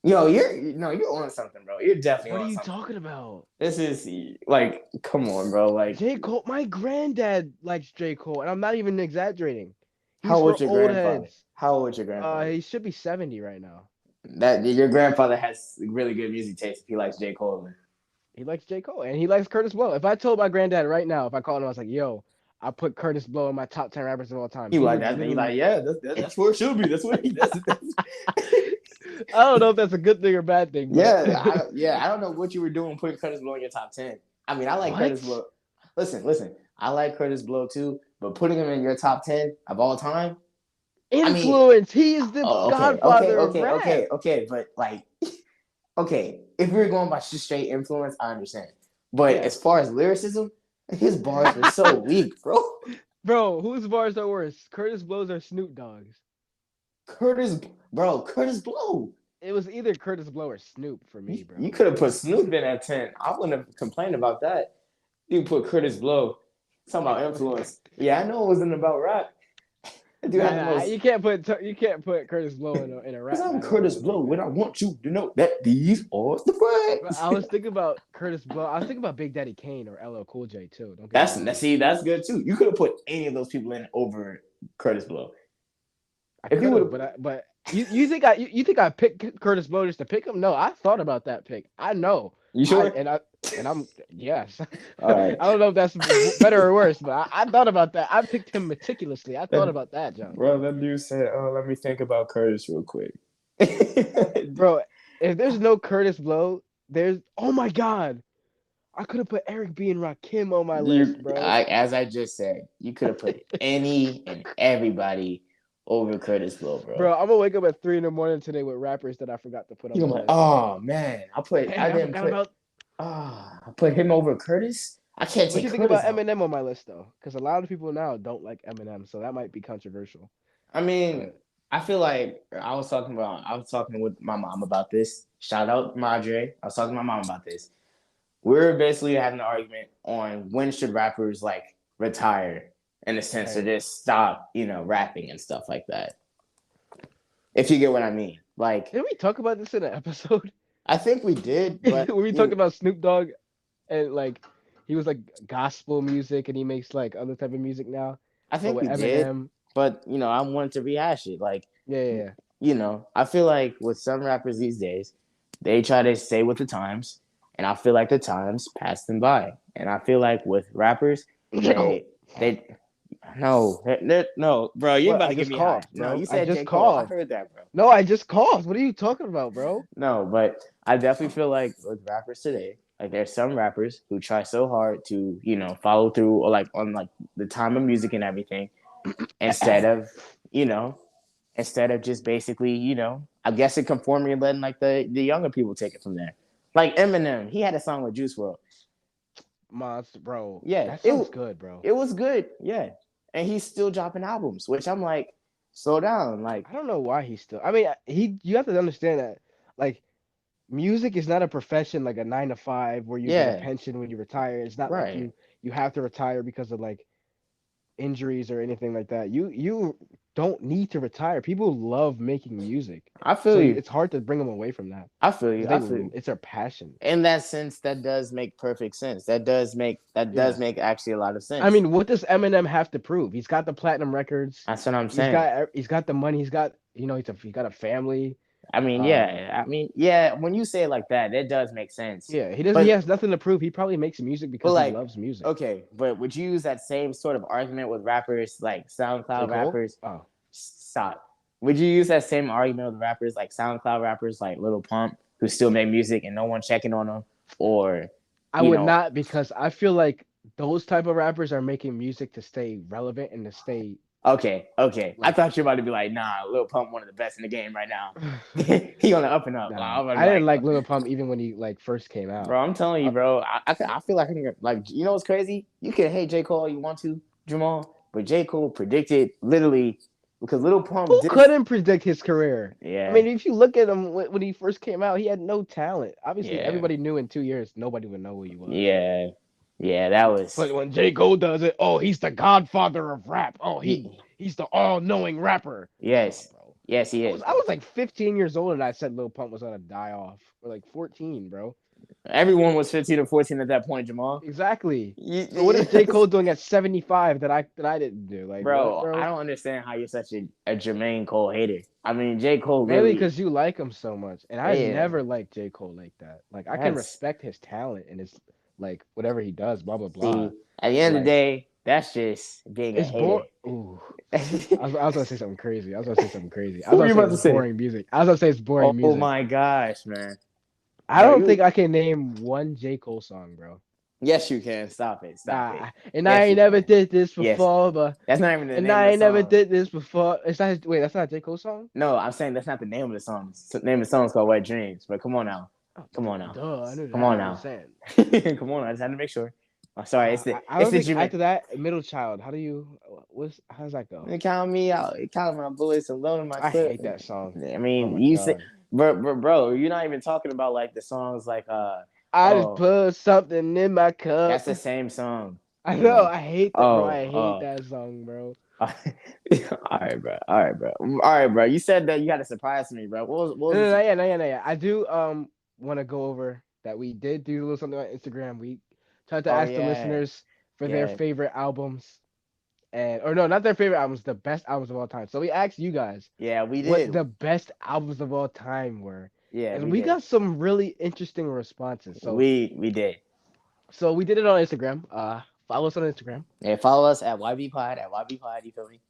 Yo, you're on something, bro. You're definitely What are on you something. talking about? This is like, come on, bro. Like, J. Cole, my granddad likes J. Cole, and I'm not even exaggerating. how He's for old's your old grandfather? heads. How old's your grandfather? He should be 70 right now. That your grandfather has really good music taste if he likes J. Cole. He likes J. Cole, and he likes Curtis Blow. If I told my granddad right now, if I called him, I was like, "Yo, I put Curtis Blow in my top 10 rappers of all time," He he like would that. He literally. like, yeah, that's where it should be. That's what he. That's I don't know if that's a good thing or bad thing, but I don't know what you were doing putting Curtis Blow in your top 10. I mean, I like what Curtis Blow. Listen. I like Curtis Blow too, but putting him in your top 10 of all time. I mean, influence? He is the oh, godfather of rap. okay, but like, okay, if we were going by just straight influence, I understand. But Yeah, as far as lyricism, his bars were so weak, bro. bro, whose bars are worse, Curtis Blow's or Snoop Dogg's? Curtis Blow. It was either Curtis Blow or Snoop for me, bro. You could have put Snoop in at 10. I wouldn't have complained about that. You put Curtis Blow. Talking about influence. Yeah, I know it wasn't about rap. Dude had the most. You can't put Curtis Blow in a rap Because I'm battle. Curtis Blow, when I want you to know that these are the But facts. I was thinking about Curtis Blow. I was thinking about Big Daddy Kane or LL Cool J too. Don't get That's me wrong. that's good too. You could have put any of those people in over Curtis Blow. I If you could have, would, but you think I picked Curtis Blow just to pick him? No, I thought about that pick. I know. you sure? And I'm yes. All right, I don't know if that's better or worse, but I thought about that. I picked him meticulously. I thought about that, John. bro. That dude said, "Oh, let me think about Curtis real quick." Bro, if there's no Curtis Blow, there's oh my god. I could have put Eric B and Rakim on my list, bro. As I just said, you could have put any and everybody over Curtis Blow, bro. Bro, I'm gonna wake up at 3 in the morning today with rappers that I forgot to put on You're my like, list. oh man, Hey, I forgot about. I put him over Curtis. I can't What take you think Curtis about out. Eminem on my list though? Because a lot of people now don't like Eminem, so that might be controversial. I mean, But I feel like I was talking with my mom about this. Shout out Madre. I was talking to my mom about this. We're basically having an argument on when should rappers like retire in the sense of just stop, rapping and stuff like that. If you get what I mean. Like, did we talk about this in an episode? I think we did, but When we talked about Snoop Dogg and like he was like gospel music and he makes like other type of music now. I But think with we did. Eminem, But I wanted to rehash it. Like, yeah. I feel like with some rappers these days, they try to stay with the times, and I feel like the times pass them by. And I feel like with rappers, they no, bro, you're What? about I to get just me high. coughed, No, bro. you I said just J. Cole. I coughed. heard that, bro. No, I just coughed. What are you talking about, bro? No, but I definitely feel like with rappers today, like there's some rappers who try so hard to, follow through or like on like the time of music and everything, instead of, just basically, I guess it conforming and letting like the younger people take it from there. Like Eminem, he had a song with Juice WRLD. Monster, bro. Yeah, That sounds good, bro. It was good, yeah, and he's still dropping albums, which I'm like, slow down, like I don't know why he's still. I mean, you have to understand that, like, music is not a profession like a 9 to 5 where you get a yeah, pension when you retire. It's not like right. you have to retire because of like injuries or anything like that. You don't need to retire. People love making music, I so feel you. it's hard to bring them away from that I feel you. because I feel you. it's their passion. In that sense, that does make perfect sense. That does make actually a lot of sense. I mean, what does Eminem have to prove? He's got the platinum records. That's what I'm saying. He's got the money. He's got he's got a family. I mean, yeah. I mean, yeah. When you say it like that, it does make sense. Yeah, he doesn't. He But has nothing to prove. He probably makes music because he like, loves music. okay, but would you use that same sort of argument with rappers like J. SoundCloud Cole? rappers? Oh, Stop. Would you use that same argument with rappers like SoundCloud rappers like Lil Pump who still make music and no one checking on them? Or I would not because I feel like those type of rappers are making music to stay relevant and to stay. Okay. I thought you were about to be like, nah, Lil Pump one of the best in the game right now. He on the up and up. Nah, I didn't like Lil Pump even when he like first came out. Bro, I'm telling you, bro. I feel like I can like, you know what's crazy? You can hate J. Cole all you want to, Jamal, but J. Cole predicted literally because Lil Pump couldn't predict his career. Yeah. I mean, if you look at him when he first came out, he had no talent. Obviously, Yeah. everybody knew in 2 years nobody would know who he was. Yeah. Yeah, that But was. when J. Cole does it, oh, he's the godfather of rap. Oh, Ye- he's the all-knowing rapper. Come on, yes, bro. yes, he I is, was I bro. was like 15 years old and I said Lil Pump was gonna die off. Or like 14, bro. Everyone was 15 or 14 at that point, Jamal. Exactly. So what is J. Yes. Cole doing at 75 that I didn't do? Like what, Bro, I bro? don't understand how you're such a Jermaine Cole hater. I mean, J. Cole Mainly really, because you like him so much, and I yeah, never liked J. Cole like that. Like I can that's respect his talent and his like whatever he does, blah blah blah. see, at the end of the Like day, that's just being a it's hater. boring. Ooh, I was gonna say something crazy. I was gonna say something crazy. I was What were gonna you say about it's to say? boring music. I was gonna say it's boring Oh music. my gosh, man. I Bro, don't think you I can name one J. Cole song, bro. yes you can. Stop it. Stop it. Nah, and I Yes ain't you never can. did this Yes. before, but That's not even the and name of I the ain't never song. did this before. It's not his, wait, that's not a J. Cole song? No, I'm saying that's not the name of the song. The name of the song is called Wet Dreams. But come on now. Oh, Come on now. duh, I knew Come that. on I'm just now. saying. Come on, I just had to make sure. Oh, sorry, I it's don't the think Jermaine. after that, middle child. How does that go? Count me out. Count my bullets and loading my I clip. hate that song. I Oh mean, my you say, god. bro, you're not even talking about like the songs like I just oh, put something in my cup. that's the same song. I Come know. on. I hate that, bro. Oh, I hate oh. that song, bro. All right, bro. All right, bro. All right, bro. You said that you got to surprise me, bro. What No, no, was no, it? yeah, no, yeah, no, yeah. I do want to go over that we did do a little something on Instagram. We tried to Oh ask the yeah, listeners for their yeah, favorite albums, and or no, not their favorite albums, the best albums of all time. So we asked you guys yeah. We what did. the best albums of all time were, Yeah, and we we did. got some really interesting responses. So We did. so we did it on Instagram. Follow us on Instagram. Yeah, follow us at YB Pod at YB Pod. You feel me?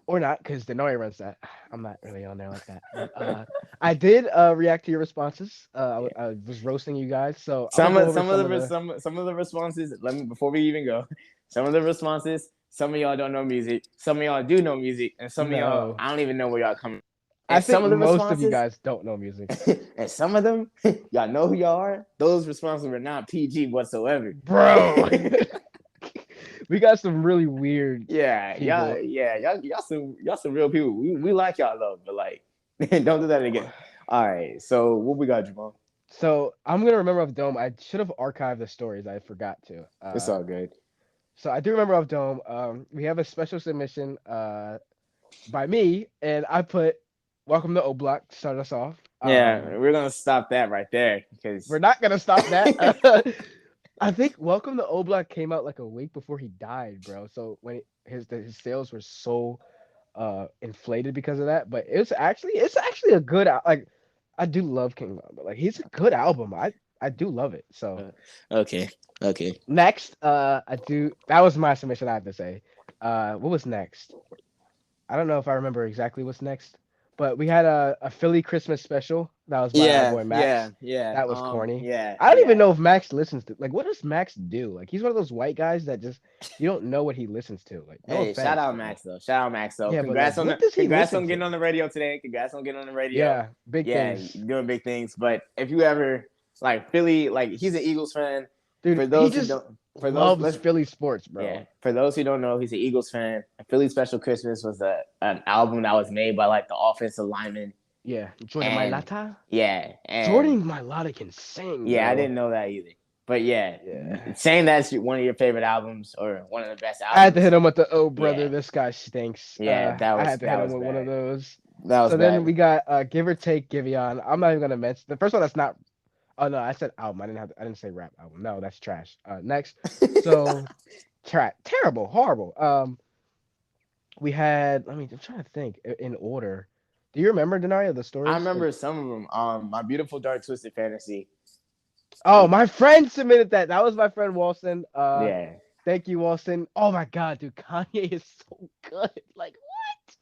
Or not, because Denari runs that. I'm not really on there like that. But I did react to your responses. Yeah. I was roasting you guys, so I'm gonna go over some of the. Some of the responses. Let me before we even go. Some of the responses. Some of y'all don't know music. Some of y'all do know music, and some of y'all No, I don't even know where y'all coming. I And some think of the most of you responses, guys don't know music, and some of them, y'all know who y'all are. Those responses were not PG whatsoever. bro. We got some really weird Yeah, people. y'all some real people. We like y'all though, but like, don't do that again. All right, so what we got, Jamal? So I'm gonna remember of Dome. I should have archived the stories. I forgot to. It's all good. So I do remember of Dome. We have a special submission by me, and I put "Welcome to O Block" to start us off. Yeah, we're gonna stop that right there because We're not gonna stop that. I think "Welcome to O Block" came out like a week before he died, bro. So when his sales were so inflated because of that, but it's actually a good like I do love King Von, but like he's a good album. I do love it. So okay, okay. next, I do that was my submission. I have to say, what was next? I don't know if I remember exactly what's next, but we had a Philly Christmas special that was by our Yeah, boy yeah, Max. yeah. That was corny. Yeah, I don't even yeah. know if Max listens to like what does Max do? Like he's one of those white guys that just you don't know what he listens to. Like no Hey, shout offense, out but like Max though. Shout out Max though. yeah, but like what does he Congrats listen on getting to? on the radio today. Congrats on getting on the radio. Yeah, big Yeah, things, doing big things. But if you ever like Philly, like he's an Eagles fan. dude. For He those who just don't, for those loves let's Philly sports, yeah. bro. For those who don't know, he's an Eagles fan. Philly Special Christmas was an album that was made by like the offensive lineman. Yeah, Jordan And Mailata. yeah, and Jordan Mailata can sing, yeah, I bro. didn't know that either. But yeah, Yeah. saying that's one of your favorite albums or one of the best I had to albums. hit him with the "Oh brother, Yeah, this guy stinks." yeah, I had to hit that him was with one of bad. those. That was So then bad. we got "Give or Take, Giveon." I'm not even gonna mention the first one. That's not. Oh no, I said album. I didn't say rap album. No, that's trash. Next, so terrible, horrible. We had. I'm trying to think in order. Do you remember Denario the I stories? Like, remember some of them. My beautiful dark twisted fantasy. oh, my friend submitted that. That was my friend Walson. Yeah, Thank you, Walson. Oh my God, dude, Kanye is so good. Like what?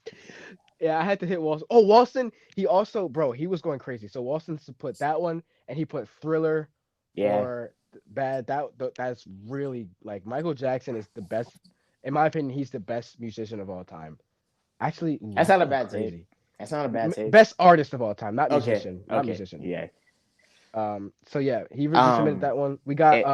Yeah, I had to hit Walson. Oh, Walson, he also, bro, he was going crazy. So Walson put that one, and he put Thriller yeah. for Bad. That's really like Michael Jackson is the best, in my opinion. He's the best musician of all time. Actually, ooh, That's that's not a going bad take. crazy. That's not a bad take. Best artist of all time, not Okay, musician, not okay, musician. yeah. So yeah, he submitted that one. We got It,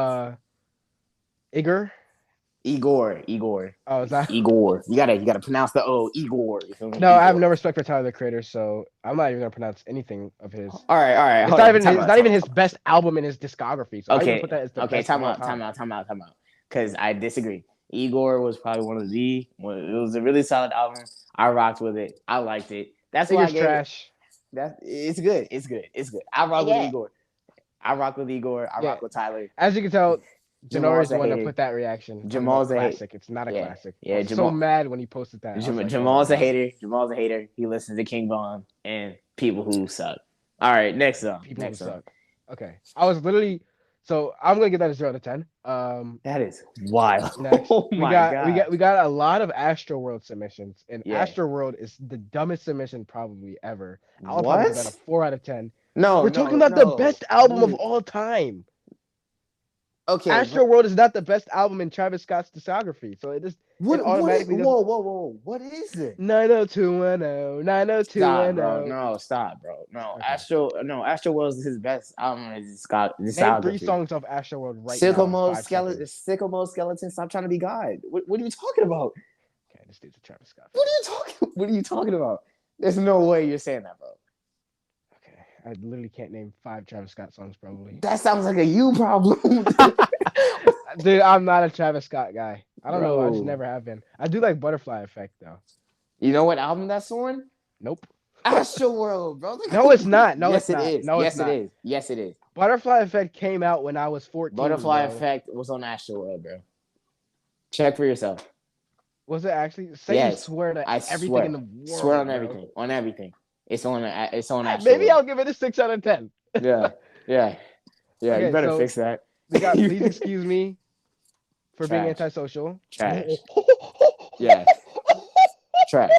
Igor. Igor, Oh, is that? Igor. You gotta pronounce the O. Igor. You feel me? No, I have Igor. no respect for Tyler the Creator, so I'm not even gonna pronounce anything of his. All right. It's Hold not on. even it's not even his best album in his discography. So I even Okay, put that as the okay. best of Time all out. Time time. out. Time out. Time out. because I disagree. Igor was probably it was a really solid album. I rocked with it. I liked it. That's why I Igor's gave it. trash. It's good. It's good. It's good. I rock with Igor. I rock with Igor. I Yeah. rock with Tyler. As you can tell, Janori's Jamal's the a one that hater. put that reaction. Jamal's a classic. It's not a Yeah. classic. Yeah, I was so Jamal- mad when he posted that. I was like, Jamal's oh a my God. hater. Jamal's a hater. He listens to King Von and people who suck. All right, next song. People Next who song. suck. Okay. I was literally so I'm gonna give that a 0 to 10. That is wild. Next, Oh my god. we got a lot of Astro World submissions, and Yeah. Astro World is the dumbest submission probably ever. I'll What? probably give that a 4 out of 10. No, We're talking about the best album of all time. Okay. Astro World is not the best album in Travis Scott's discography, so it automatically. Whoa. What is it? 90210, 90210. Stop, bro. No, stop, bro. No, Okay. Astro World is his best album in his discography. Name 3 songs off Astro World right Sicko now. Mode Skeleton. Stop trying to be God. What are you talking about? Okay, this dude's a Travis Scott. What are you talking about? There's no way you're saying that, bro. Okay, I literally can't name 5 Travis Scott songs probably. That sounds like a you problem. Dude, I'm not a Travis Scott guy. I don't know. I just Bro. never have been. I do like Butterfly Effect though. You know what album that's on? Nope. Astro World, bro. No, it's not. No, yes, it's not. it is. No, yes, it's not. it is. Yes, it is. Butterfly Effect came out when I was 14. Butterfly bro. Effect was on Astro World, bro. Check for yourself. Was it actually? Say Yes. you swear to I everything swear. in the world. Swear on bro. everything. On everything. It's on Astro Maybe World. I'll give it a 6 out of 10. Yeah. Okay, You better so fix that. We got Please Excuse Me for being Trash. antisocial. Trash. Yeah. Trash.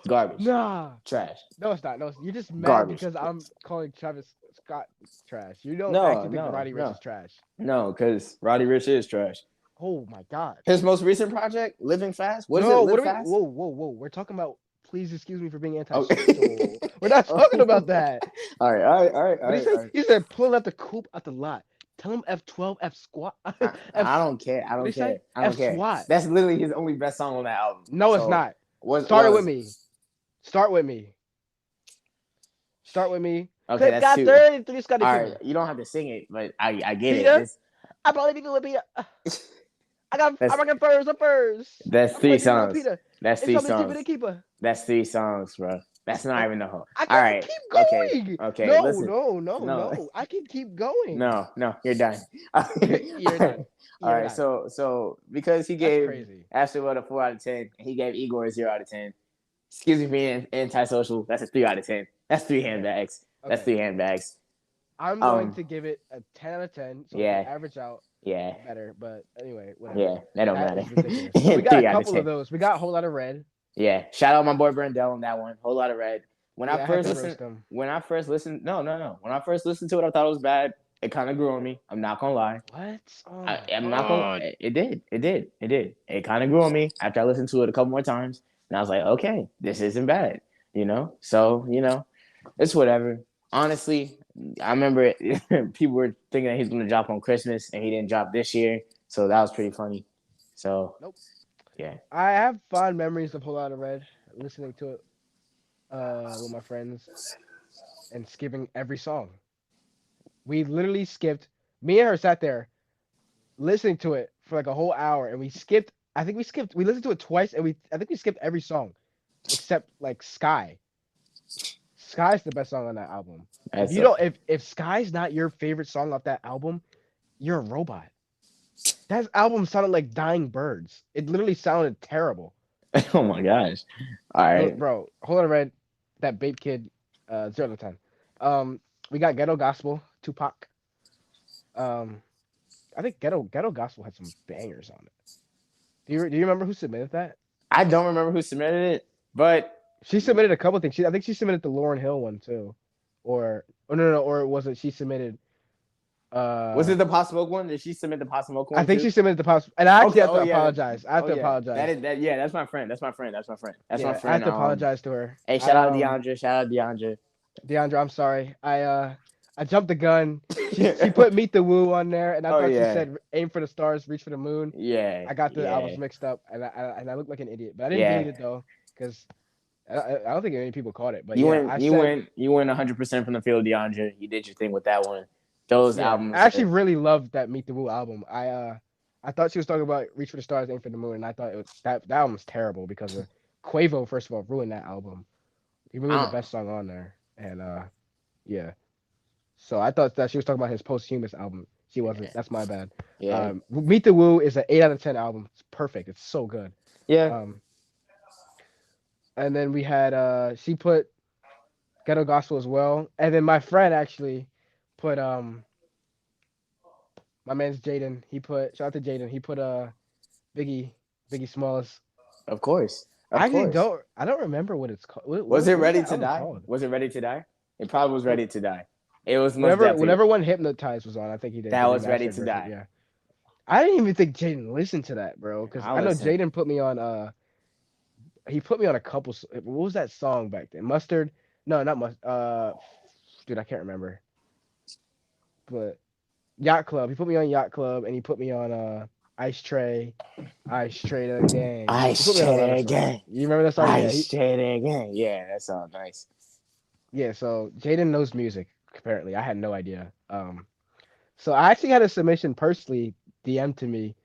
Garbage. Nah. Trash. No, it's not. No, you're just mad Garbage. because I'm calling Travis Scott trash. You don't No, actually think no, Roddy Ricch no. is trash. No, because Roddy Ricch is trash. Oh my God. His most recent project, Living Fast. What is No, it? what Live are we? Fast? Whoa. We're talking about Please Excuse Me for being Oh. antisocial. We're not talking about that. All right. What he said? He said pulling out the coupe out the lot. Tell him F12, F squat. I don't care. I don't care. I don't care. SWAT. That's literally his only best song on that album. No, it's So, not. With me. Start with me. Okay, Clip that's got two. 33 Scotty All Pippen. right, you don't have to sing it, but I get Peter? it. I probably think it would be. I That's- reckon first. That's I'm three waiting on songs. Peter. That's It's three something songs. keeper to keeper. That's 3 songs, bro. That's not even the whole. I All can right. keep going. Okay. No, Listen. no. I can keep going. No, you're done. You're done. All right. So because he That's gave crazy. Ashley Wood a 4 out of 10, he gave Igor a 0 out of 10. Excuse me, being antisocial. That's a 3 out of 10. That's 3 handbags. That's Okay. 3 handbags. I'm going to give it a 10 out of 10. So Yeah. we can average out Yeah. better. But anyway, whatever. Yeah. That don't That matter. is ridiculous. So we got 3 a out of couple 10. of those. We got a whole lot of red. Yeah. Shout out my boy Brendel on that one. Whole lot of red. When I first listened, him. When I first listened to it, I thought it was bad. It kind of grew on me. I'm not gonna lie. What? Oh, I'm not gonna. It did. It kind of grew on me after I listened to it a couple more times, and I was like, okay, this isn't bad. So it's whatever. Honestly, I remember people were thinking that he's gonna drop on Christmas, and he didn't drop this year. So that was pretty funny. So Nope. Yeah. I have fond memories of Whole Lotta Red, listening to it with my friends and skipping every song. We literally skipped. Me and her sat there listening to it for like a whole hour, and we skipped. We listened to it twice, and I think we skipped every song except like Sky. Sky's the best song on that album. If Sky's not your favorite song off that album, you're a robot. That album sounded like Dying Birds. It literally sounded terrible. Oh my gosh! All right, bro. Hold on, Red. That Bape Kid, 0 to 10. We got Ghetto Gospel, Tupac. I think Ghetto Gospel had some bangers on it. Do you remember who submitted that? I don't remember who submitted it, but she submitted a couple things. I think she submitted the Lauryn Hill one too, or was it she submitted? Was it the Pop Smoke one? Did she submit the Pop Smoke one? I think too? she submitted the Pop. And I actually have to yeah. apologize. I have to apologize. That's my friend. That's my friend. I have to apologize to her. Hey, shout out DeAndre. DeAndre, I'm sorry. I jumped the gun. She put Meet the Woo on there, and I thought she said aim for the stars, reach for the moon. Yeah. I got the albums mixed up, and I looked like an idiot. But I didn't delete it though, because I don't think any people caught it. But you went 100% from the field, DeAndre. You did your thing with that one. Those albums. I actually really loved that Meet the Woo album. I I thought she was talking about Reach for the Stars, Aim for the Moon, and I thought that album was terrible because of Quavo. First of all, ruined that album. He ruined the I best song on there, and yeah. So I thought that she was talking about his posthumous album. She wasn't. don't. That's my bad. Yeah. Meet the Woo is an 8 out of 10 album. It's perfect. It's so good. Yeah. Um, and then we had she put Ghetto Gospel as well, and then my friend actually put my man's Jaden. He put shout out to Jaden. He put Biggie Biggie Smalls. Of course. I Of actually course. don't remember what it's called. Was it What is Ready that to album Die? called? Was it Ready to Die? It probably was Wh- Ready to Die. It was most definitely Whenever one Hypnotized was on, I think he did that the was Ready remastered to version. Die. Yeah, I didn't even think Jaden listened to that, bro. Because I I know listen. Jaden put me on. He put me on a couple. What was that song back then? Mustard? No, not mustard. Dude, I can't remember. But Yacht Club. He put me on Yacht Club, and he put me on Ice Tray, Ice Tray the Gang. I He put me on a lot of straight songs. again. You remember that song? I Yeah, straight again. Yeah, that sounds nice. yeah. So Jaden knows music. Apparently, I had no idea. So I actually had a submission personally DM to me.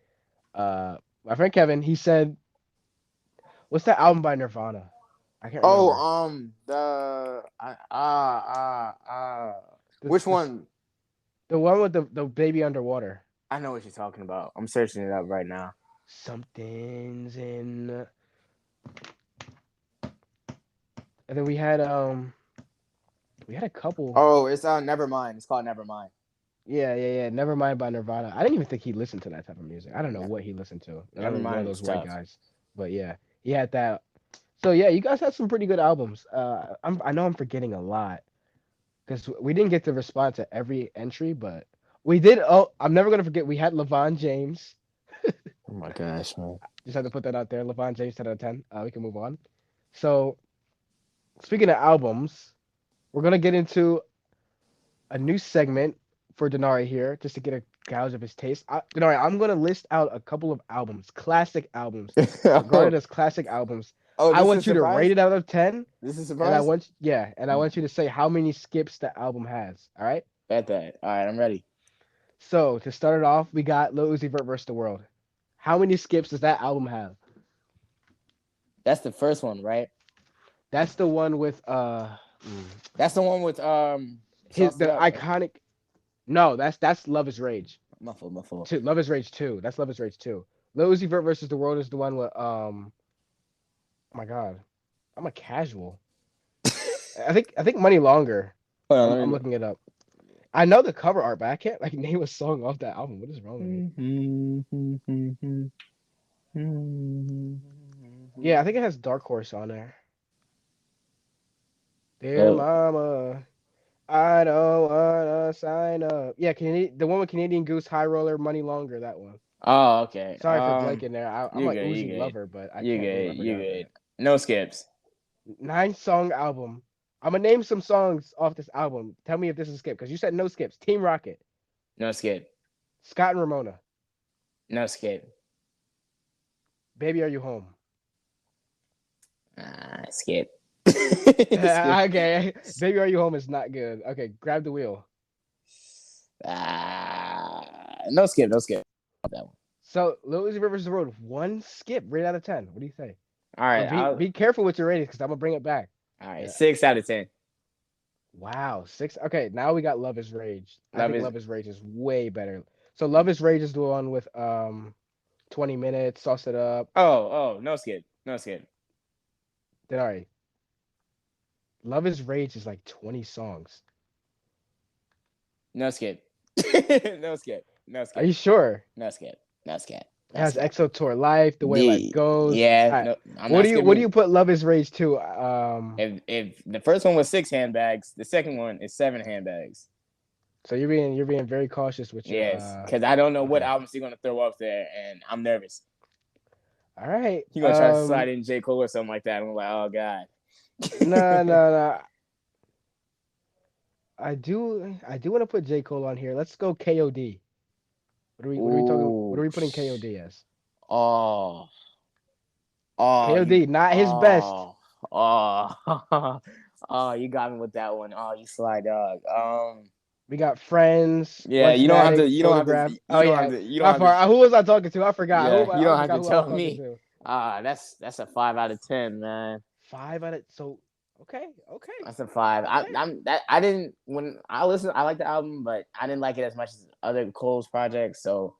My friend Kevin. He said, "What's that album by Nirvana?" I can't Oh, remember. The, which the one? the one with the baby underwater. I know what you're talking about. I'm searching it up right now. Something's in. And then we had a couple. Oh, it's Nevermind. It's called Nevermind. Yeah. Never mind by Nirvana. I didn't even think he listened to that type of music. I don't know Ne- what he listened to. Another one of Nevermind is those white tough. guys. But yeah, he had that. So yeah, you guys had some pretty good albums. I know I'm forgetting a lot because we didn't get to respond to every entry, but we did. Oh, I'm never gonna forget. We had Levon James. Oh my gosh, man. Just had to put that out there. Levon James 10 out of 10. We can move on. So speaking of albums, we're gonna get into a new segment for Denari here, just to get a gauge of his taste. Denari, I'm gonna list out a couple of albums, classic albums, regarded oh, as classic albums. oh, I this is a want you to rate surprise. it out of 10, This is a and surprise. I want you to say how many skips the album has. All right. Bet that. All right, I'm ready. So to start it off, we got Lil Uzi Vert versus the World. How many skips does that album have? That's the first one, right? That's the one with That's the one with his sauce it the up, right? iconic. No, that's Love Is Rage. Muffle. Two. Love Is Rage 2. That's Love Is Rage 2. Lil Uzi Vert versus the World is the one with oh my god. I'm a casual. I think Money Longer. Hold on, I'm looking it up. I know the cover art, but I can't like name a song off that album. What is wrong with me? Yeah, I think it has Dark Horse on there. Dear Oh, Mama, I don't wanna sign up. Yeah, the one with Canadian Goose, High Roller, Money Longer, that one. oh, okay. Sorry for blanking there. I'm You like good, you Uzi good, lover, but I you can't believe I good, you forgot good. that. No skips. 9 song album. I'm gonna name some songs off this album. Tell me if this is a skip, because you said no skips. Team Rocket, No skip. Scott and Ramona, No skip. Baby Are You Home? Skip. Skip. Okay, Baby Are You Home is not good. Okay, Grab the Wheel. No skip. No skip. That one. So Lil Uzi Vert versus the Road, 1 skip, rate out of 10. What do you say? All right. But be careful with your ratings because I'm gonna bring it back. All right. Yeah. 6 out of 10. Wow, 6. Okay, now we got Love Is Rage. I Love think is. Love Is Rage is way better. So Love Is Rage is the one with 20 minutes, sauce it up. Oh. No skip. No skip. Then all right. Love Is Rage is like 20 songs. No skip. No skip. No Are you skip. sure? No skip. No skip. It No has skip. EXO Tour Life, The Way Life Goes. All Yeah. right. No. I'm What not do you skipping. put Love Is Rage to? If the first one was 6 handbags, the second one is 7 handbags. So you're being very cautious with your Yes, because I don't know what okay. albums he's gonna throw up there, and I'm nervous. All right. He's gonna try to slide in J. Cole or something like that. And I'm like, oh god. No. I do want to put J. Cole on here. Let's go KOD. What are we talking? What are Ooh. we putting KOD as? Oh. KOD, not his best. Oh. Oh, you got me with that one. Oh, you sly dog. We got Friends, Yeah, Once you don't have to. Matic, You don't have to. Photograph. Oh You don't have yeah, to. You don't how have to. far? Who was I talking to? I forgot. Yeah, you I don't have forgot to who I was tell talking me. to. That's a 5 out of 10, man. 5 out of okay, okay, That's a five. okay. I didn't when I listened. I like the album, but I didn't like it as much as other Cole's projects. So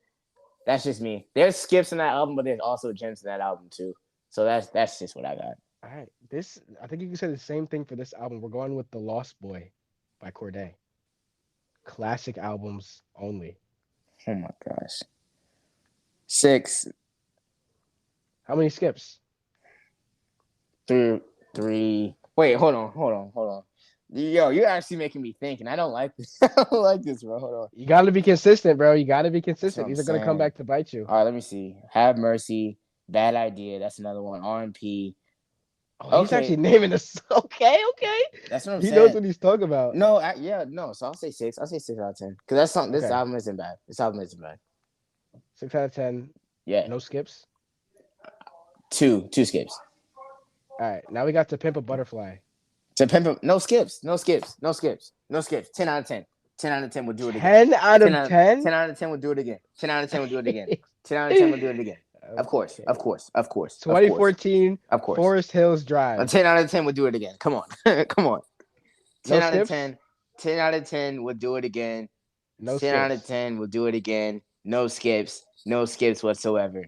that's just me. There's skips in that album, but there's also gems in that album too. So that's just what I got. All right, this I think you can say the same thing for this album. We're going with The Lost Boy by Corday. Classic albums only. Oh my gosh. 6, How many skips? 3, 3. Wait, hold on. Yo, you're actually making me think, and I don't like this. I don't like this, bro. Hold on. You got to be consistent, bro. You got to be That's what consistent. I'm These are gonna come saying. back to bite you. All right, let me see. Have Mercy, Bad Idea. That's another one. R&P. Oh, he's actually Okay, naming this. Okay, okay. that's what I'm He knows saying. what he's talking about. No, yeah, no. So I'll say 6. I'll say 6 out of 10 because that's something. This Okay, album isn't bad. This album isn't bad. 6 out of 10. Yeah, No skips. two skips. All right, now we got To Pimp a Butterfly. To pimp, no skips, no skips, no skips, no skips. 10 out of 10. 10 out of 10 would do it again. 10 out 10 of out, 10. 10 out of 10 would do it again. 10 out of 10 would do it again. 10 out of 10 would do it again. Of course, Okay. of course, of course, of course, 2014 of course. Forest Hills A Drive. 10 out of 10 would do it again. Come on, come on. No 10 out of skips. 10. 10 out of 10 would do it again. No 10 out of skips. 10 will do it again. No skips. No skips whatsoever.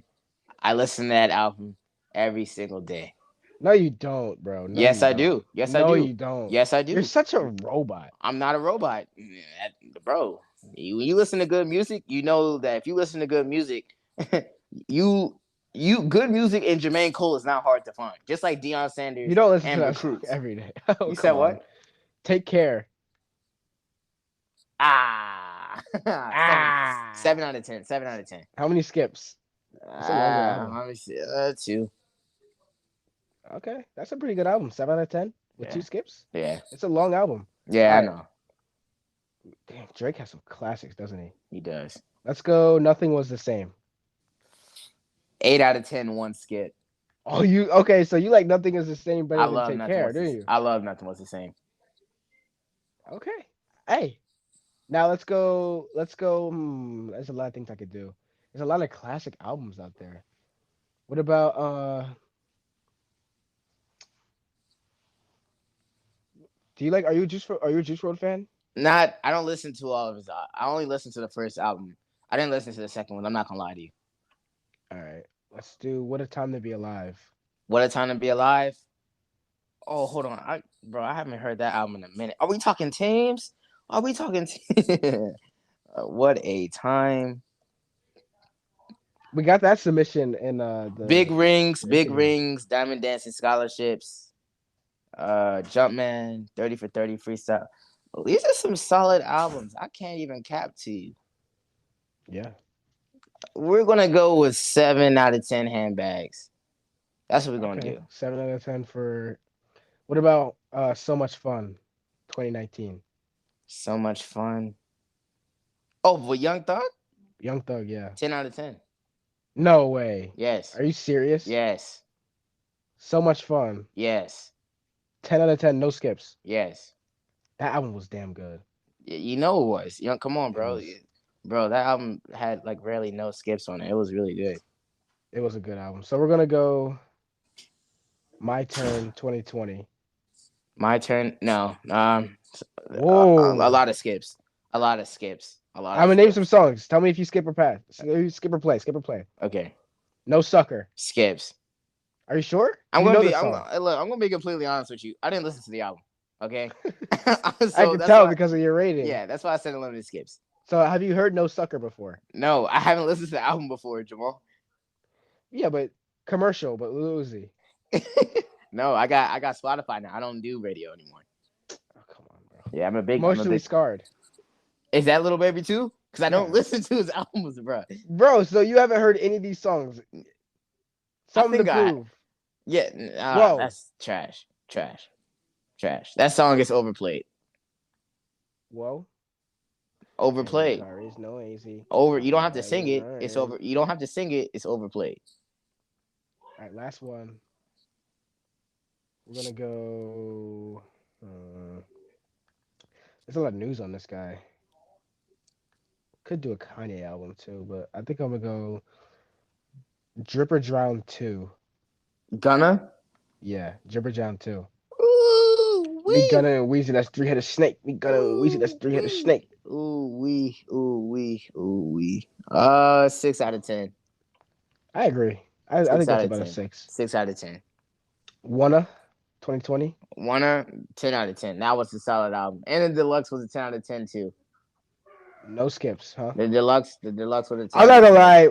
I listen to that album every single day. No, you don't, bro. No, Yes, you I don't. do. Yes, I No, do. you don't. Yes, I You're do. such a robot. I'm not a robot, bro. When you listen to good music, you know that if you listen to good music, you good music in Jermaine Cole is not hard to find. Just like Deion You Sanders don't listen to and that song recruits. every day. You Oh, said come on. what? Take Care. Ah, seven, Ah. 7 out of 10. 7 out of 10. How many skips? It's a longer album. Let me see. 2. Okay, that's a pretty good album. 7 out of 10 with Yeah, 2 skips. yeah, It's a long album. yeah. All I right. know Damn, Drake has some classics, doesn't he? he does. Let's go. Nothing Was the Same. 8 out of 10. One skip. Oh, you okay? So you like Nothing Is the Same I better than love Take nothing Care, was do this. you? I love nothing was the same. Okay. Hey, now let's go. Let's go. There's a lot of things I could do. There's a lot of classic albums out there. What about Do you like? Are you a Juice World fan? Not. I don't listen to all of his. I only listened to the first album. I didn't listen to the second one. I'm not gonna lie to you. All right. Let's do What a Time to Be Alive. What a time to be alive. Oh, hold on, bro. I haven't heard that album in a minute. Are we talking teams? Are we talking? What a time. We got that submission in the Big Instagram. rings, diamond dancing scholarships. Jumpman, 30 for 30 freestyle. Well, these are some solid albums. I can't even cap to you. Yeah. We're gonna go with 7 out of 10 handbags. That's what we're gonna Okay. do. 7 out of 10 for. What about So Much Fun, 2019? So much fun. Oh, but Young Thug, Young Thug, yeah. 10 out of 10. No way. Yes, Are you serious? yes, So Much Fun, yes, 10 out of 10, no skips. yes. That album was damn good. You know it was. Young, come on, It bro. was. Bro, that album had like rarely no skips on it. It was really good. It was a good album. So we're gonna go My Turn 2020. My turn. No. A Whoa. lot of skips. A lot of skips. A lot I'm of gonna name some skips. songs. Tell me if you skip or pass. Skip or play. Skip or play. Okay. No Sucker. Skips. Are you sure? Do I'm you gonna know the be. song? Look. I'm gonna be completely honest with you. I didn't listen to the album. Okay. I So can that's tell why. because of your rating. Yeah, that's why I said unlimited skips. So have you heard No Sucker before? No, I haven't listened to the album before, Jamal. Yeah, but commercial, but Lil Uzi. No, I got Spotify now. I don't do radio anymore. Oh, come on, bro. Yeah, I'm a big. Emotionally Scarred. Is that Little Baby too? Because I don't Yeah. listen to his albums, bro. Bro, so you haven't heard any of these songs. I Something to think I. prove. Yeah. Whoa. That's trash. Trash. Trash. That song is overplayed. Whoa. Overplayed. Car is no easy. Over. You don't have to sing it. It's over. You don't have to sing it. It's overplayed. All right, last one. We're gonna go. There's a lot of news on this guy. Could do a Kanye album too, but I think I'm gonna go Drip or Drown 2. Gunna. Yeah, Drip or Drown 2. Ooh Me wee. Gunna and Weezy, that's three-headed snake. Me Gunna and Weezy, that's Ooh three-headed wee. snake. Ooh wee. Ooh wee. Ooh wee. 6 out of 10. I agree. I Six think out that's of about a ten. 6. 6 out of 10. Wanna 2020. Wanna 10 out of 10. That was a solid album, and the deluxe was a 10 out of 10 too. No skips, huh? The deluxe was a ten I'm out not of gonna ten. lie.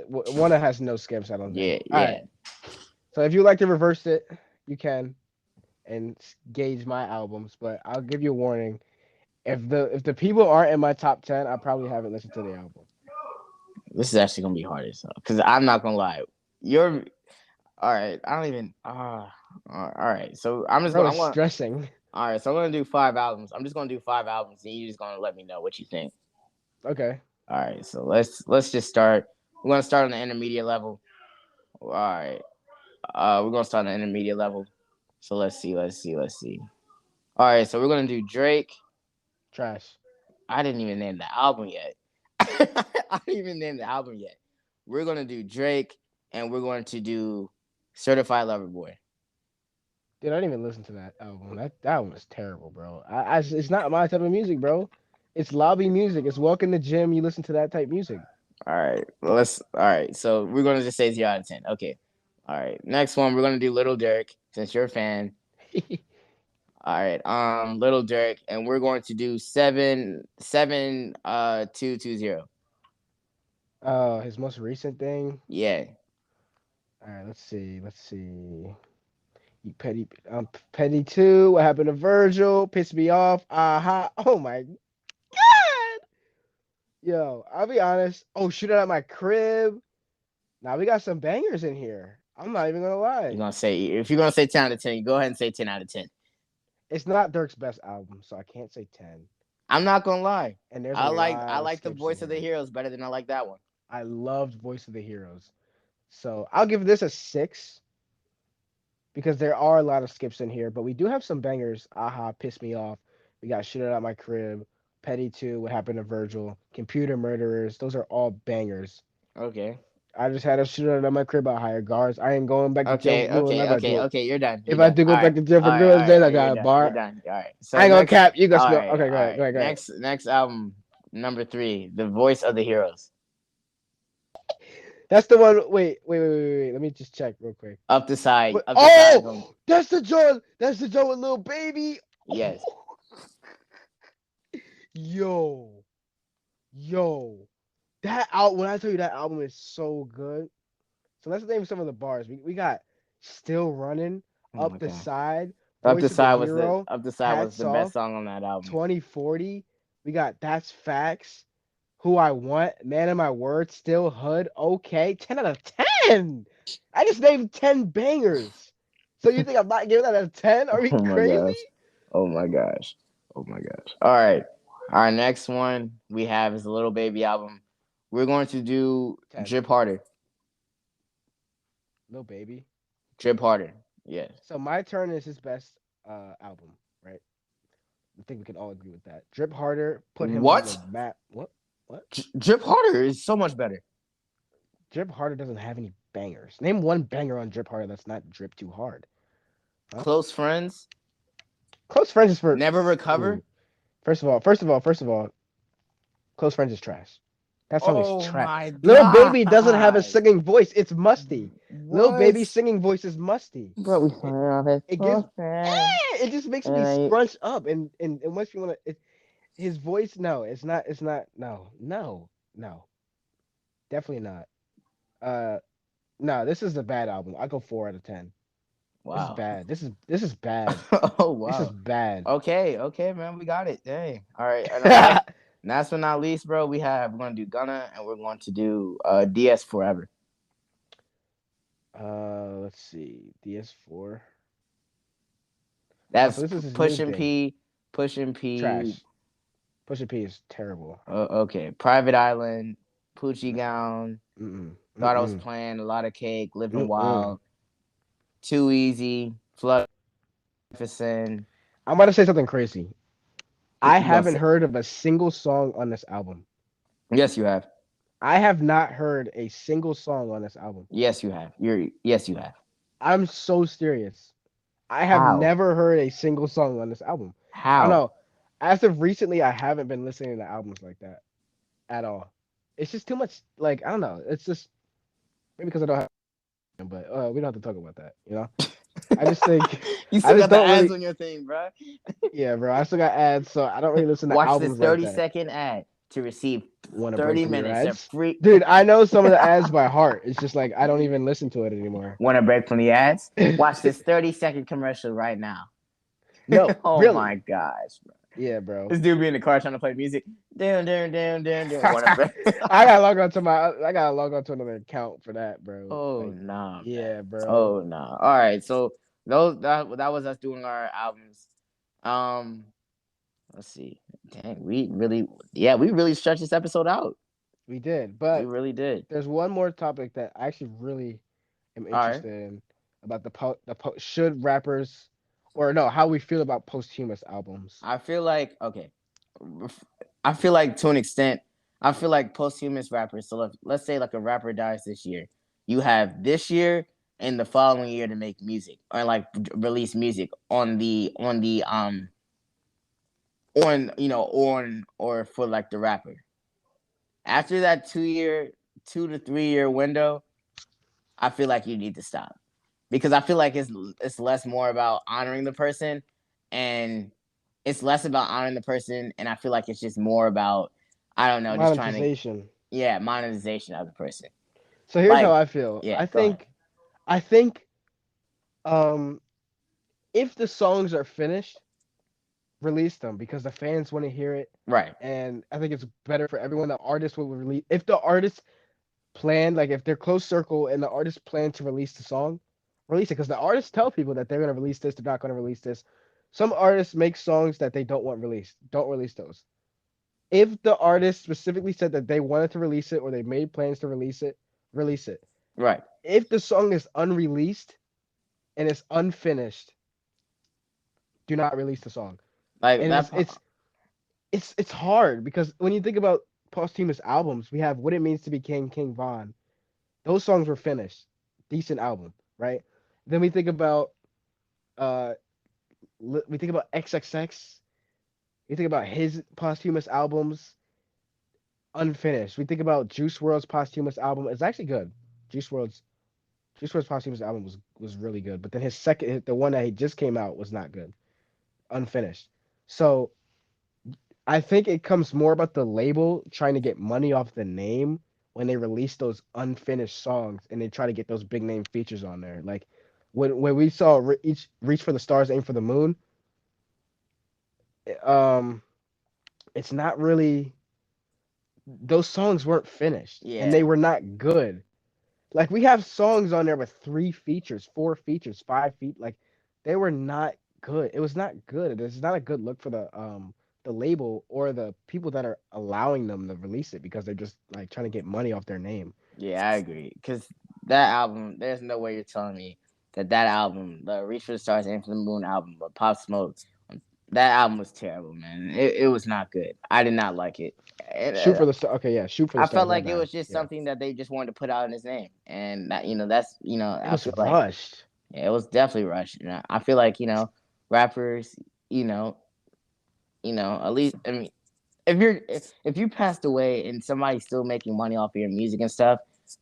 Wanna has no skips. I don't think. Yeah, All right. yeah. So if you like to reverse it, you can and gauge my albums. But I'll give you a warning. If the people aren't in my top 10, I probably haven't listened to the album. This is actually gonna be hard as hell. Cause I'm not gonna lie. You're all right. I don't even. All right. So I'm just Bro gonna. is stressing. All right. So I'm gonna do 5 albums. I'm just gonna do 5 albums, and you're just gonna let me know what you think. Okay. All right. So let's just start. We're gonna start on the intermediate level. All right. We're gonna start on the intermediate level. So let's see. Let's see. Let's see. All right. So we're gonna do Drake. Trash. I didn't even name the album yet. I didn't even name the album yet. We're gonna do Drake, and we're going to do Certified Lover Boy. Dude, I didn't even listen to that album. That album was terrible, bro. It's not my type of music, bro. It's lobby music. It's walk in the gym. You listen to that type music. All right, let's. All right, so we're gonna just say 0 out of 10. Okay. All right, next one we're gonna do Little Dirk since you're a fan. All right, Little Dirk, and we're going to do 220. His most recent thing. Yeah. All right, let's see. Let's see. You petty too. What happened to Virgil? Pissed me off. Aha. Oh my god. Yo, I'll be honest. Oh, shoot it at my crib. Now we got some bangers in here. I'm not even gonna You're lie. gonna say if you're gonna say 10 out of 10, you go ahead and say 10 out of 10. It's not Dirk's best album, so I can't say 10. I'm not gonna lie. And there's a I lot of like the skips in Voice of the here. Heroes better than I like that one. I loved Voice of the Heroes. So I'll give this a 6 because there are a lot of skips in here, but we do have some bangers. Aha, Piss Me Off. We got Shit It Out My Crib. Petty 2, What Happened to Virgil. Computer Murderers. Those are all bangers. Okay. I just had a shit out of my crib about higher guards. I ain't going back to jail Okay, for girls. okay, Never okay, do it. okay. You're done. You're If I done. do go All right, back to jail for all right, all girls, right, then all I right. got You're a done. You're bar. done. All right. I So ain't gonna next, cap. You guys all go. right, Okay, all go ahead. right. Go ahead. Go ahead. Next album, number 3, The Voice of the Heroes. That's the one. Wait. Let me just check real quick. Up the side, Wait, up the side from oh, that's the John. That's the John with Lil Baby. yes. Yo, yo, that out. When I tell you that album is so good. So let's name some of the bars. We got Still Running, Oh my Up the god. Side, Voice of the Hero, Up the side was Hats the best Off, song on that album. 2040. We got That's Facts, Who I Want, Man of My Word, Still Hood, Okay, 10 out of 10. I just named 10 bangers. So you think I'm not giving that a 10? Are we Oh my crazy? gosh. Oh my gosh. Oh my gosh. All right. Our next one we have is the Little Baby album. We're going to do 10. Drip Harder. Lil Baby. Drip Harder. Yes. So My Turn is his best album, right? I think we can all agree with that. Drip Harder put him on the What? map. What? What? Drip Harder is so much better. Drip Harder doesn't have any bangers. Name one banger on Drip Harder that's not Drip Too Hard. Huh? Close Friends. Close Friends is for. Never Ooh. Recover. First of all, Close Friends is trash. That song is Oh trash. my Lil Baby doesn't have a god. singing voice. It's musty. Lil What? Baby's singing voice is musty. Bro, we started off as It gives. close friends. It just makes me And scrunch up and it makes me want to. His voice, no, it's not. It's not. No, definitely not. Uh, no, this is a bad album. I go 4 out of 10. This is wow. bad. This is bad. Oh This is wow. bad. Okay, man, we got it. Dang. All right. And last but not least, bro, we're gonna do Gunna and we're going to do DS Forever. Let's see. DS4. Oh, so That's this is his new Pushing thing. P, Pushing P. Trash. Pusha P is terrible. Okay, Private Island, Poochie Mm, Gown. Mm-mm. Thought I was Mm-mm. playing a lot of cake, living Mm-mm. wild, too easy, Flood Jefferson. I'm about to say something crazy. I You gonna haven't say? heard of a single song on this album. Yes, you have. I have not heard a single song on this album. Yes, you have. Yes, you have. I'm so serious. I have How? never heard a single song on this album. I don't How? know. As of recently, I haven't been listening to albums like that at all. It's just too much. Like I don't know. It's just maybe because I don't have. But we don't have to talk about that. I just think You I still just got the don't ads really. on your thing, bro. Yeah, bro. I still got ads, so I don't really listen to Watch this albums like 30 that. second ad to receive Want to break 30 through your minutes of ads, free. dude? I know some of the ads by heart. It's just like I don't even listen to it anymore. Want to break from the ads? Watch this 30-second commercial right now. No, Oh my really. gosh, bro. Yeah, bro. This dude be in the car trying to play music. Down, down, down, down, down. Want to break? I gotta log on to another account for that, bro. Oh Like, no, nah, man. yeah, bro. Oh no. Nah. All right, so that was us doing our albums. Um, let's see. Dang, we really stretched this episode out. We did, We but really did. there's one more topic that I actually really am All right. interested in about should rappers or no, how we feel about posthumous albums. I feel like okay. I feel like to an extent, I feel like posthumous rappers. So let's say like a rapper dies this year, you have this year and the following year to make music or like release music on on or for like the rapper. After that 2 to 3 year window, I feel like you need to stop because I feel like it's less more about honoring the person and it's less about honoring the person and I feel like it's just more about I don't know, just trying to Monetization. monetization of the person. So here's how Like, I feel. yeah, I go ahead. think I think um if the songs are finished, release them because the fans want to hear it. Right. And I think it's better for everyone. The artist will release if the artist plan, like if they're close circle and the artist plan to release the song, release it because the artists tell people that they're gonna release this, they're not gonna release this. Some artists make songs that they don't want released. Don't release those. If the artist specifically said that they wanted to release it or they made plans to release it, release it. Right. If the song is unreleased and it's unfinished, do not release the song. Like And that it's hard because when you think about posthumous albums, we have What It Means to Be King, King Von. Those songs were finished. Decent album, right? Then uh we think about XXX. We think about his posthumous albums, unfinished. We think about Juice World's posthumous album. It's actually good. Juice World's Juice WRLD's posthumous album was really good, but then his second, the one that he just came out, was not good, unfinished. So I think it comes more about the label trying to get money off the name when they release those unfinished songs and they try to get those big name features on there. Like when we saw each Reach for the Stars, Aim for the Moon, um, it's not really those songs weren't finished and they yeah. were not good. Like we have songs on there with 3 features, 4 features, 5 feet. Like they were not good. It was not good. It's not a good look for the label or the people that are allowing them to release it because they're just like trying to get money off their name. Yeah, I agree. Cause that album, there's no way you're telling me that album, the Reach for the Stars, Aim for the Moon album, but Pop Smoke, that album was terrible, man. It was not good. I did not like it. Shoot for the star. Okay, yeah, shoot for the I felt stars. My like it bad. was just Yeah, something that they just wanted to put out in his name, and that that's it I was feel like rushed. yeah, it was definitely rushed. And I feel like rappers, you know, at least I mean, if you passed away and somebody's still making money off of your music and stuff,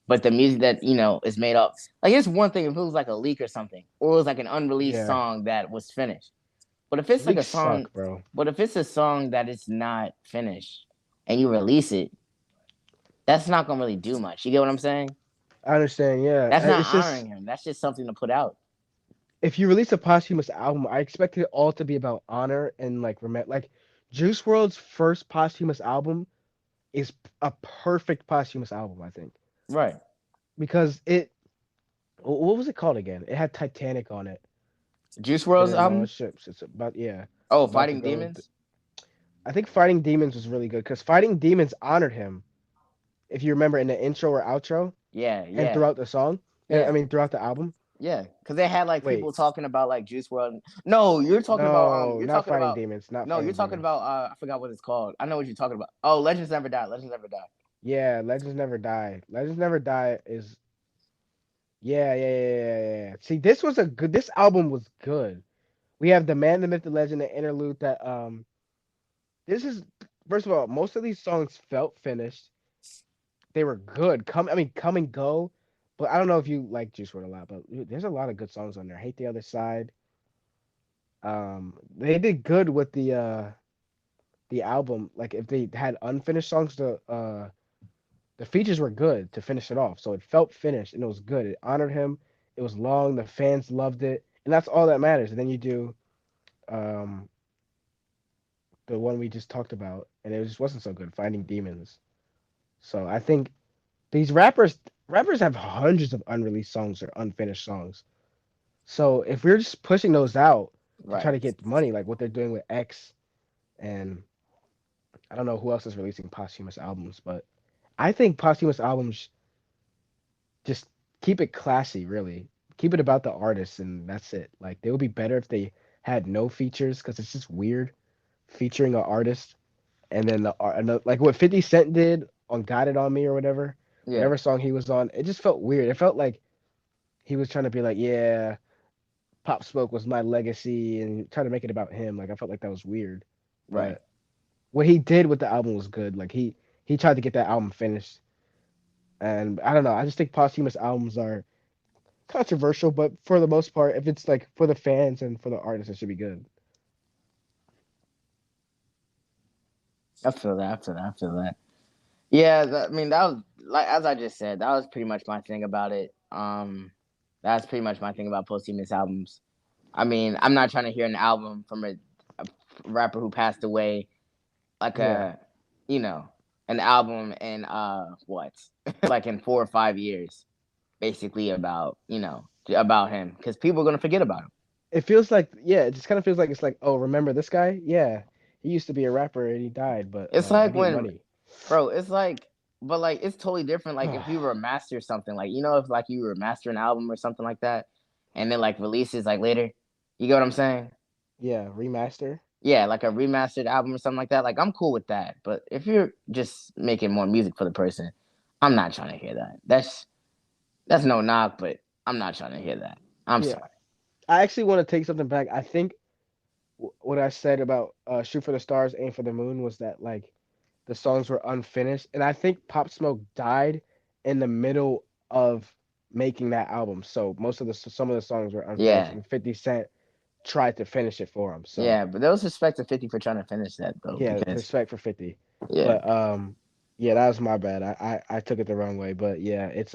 but the music that is made up, like it's one thing if it was like a leak or something, or it was like an unreleased Yeah, song that was finished. But if it's like a leaks song, suck, bro. but if it's a song that is not finished and you release it, that's not gonna really do much. You get what I'm saying? I understand. Yeah, That's not it's just honoring him. That's just something to put out. if you release a posthumous album, I expect it all to be about honor and like remember. Like Juice World's first posthumous album is a perfect posthumous album, I think, Right. because it. What was it called again? It had Titanic on it. Juice Been WRLD's in all album. ships. It's about yeah. Oh, It's about to Fighting go. Demons. I think Fighting Demons was really good because Fighting Demons honored him. If you remember in the intro or outro Yeah, and yeah, throughout the song, I yeah. mean throughout the album. Yeah, because they had like Wait, people talking about like Juice World. No, you're talking about no, you're not talking Fighting about Demons, not no, you're Fighting talking Demons. about I forgot what it's called. I know what you're talking about. Oh, Legends Never Die. Legends Never Die. Yeah, Legends Never Die. Legends Never Die is yeah. See, this was a good. This album was good. We have the Man, the Myth, the Legend, the interlude. That this is first of all, most of these songs felt finished. They were good. Come and go. But I don't know if you like Juice WRLD a lot, but there's a lot of good songs on there. Hate the Other Side. They did good with the album. Like if they had unfinished songs, the features were good to finish it off. So it felt finished and it was good. It honored him. It was long. The fans loved it, and that's all that matters. And then you do um the one we just talked about, and it just wasn't so good. Finding Demons. So I think these rappers have hundreds of unreleased songs or unfinished songs. So if we're just pushing those out to try Right. to get money, like what they're doing with X, and I don't know who else is releasing posthumous albums, but I think posthumous albums just keep it classy, really. Keep it about the artist, and that's it. Like they would be better if they had no features because it's just weird featuring an artist and then like what 50 Cent did on Got It On Me or Yeah. whatever song he was on. It just felt weird. It felt like he was trying to be like, yeah, Pop Smoke was my legacy and try to make it about him. Like I felt like that was weird. Right. But what he did with the album was good. Like he tried to get that album finished. And I don't know. I just think posthumous albums are controversial, but for the most part, if it's like for the fans and for the artists, it should be good. I feel that. I feel that. I feel that. Yeah. I mean, that was like as I just said. That was pretty much my thing about it. That's pretty much my thing about posthumous albums. I mean, I'm not trying to hear an album from a rapper who passed away, like Yeah. you know, an album in what, like in 4 or 5 years, basically about about him because people are gonna forget about him. It feels like yeah, it just kind of feels like it's like, oh, remember this guy? Yeah. He used to be a rapper and he died, but It's we like need when, money. bro, it's like, but like it's totally different. Like if you remaster something, like if like you remaster an album or something like that, and then like releases like later, you get what I'm saying? Yeah, remaster. Yeah, like a remastered album or something like that. Like I'm cool with that. But if you're just making more music for the person, I'm not trying to hear that. That's no knock, but I'm not trying to hear that. I'm Yeah. sorry. I actually want to take something back. I think what I said about Shoot for the Stars, Aim for the Moon was that like the songs were unfinished, and I think Pop Smoke died in the middle of making that album. So most of the some of the songs were unfinished, Yeah, and 50 Cent tried to finish it for him. So yeah, but there was respect to 50 for trying to finish that though, yeah, because respect for 50. yeah, But yeah, that was my bad. I took it the wrong way. But yeah, it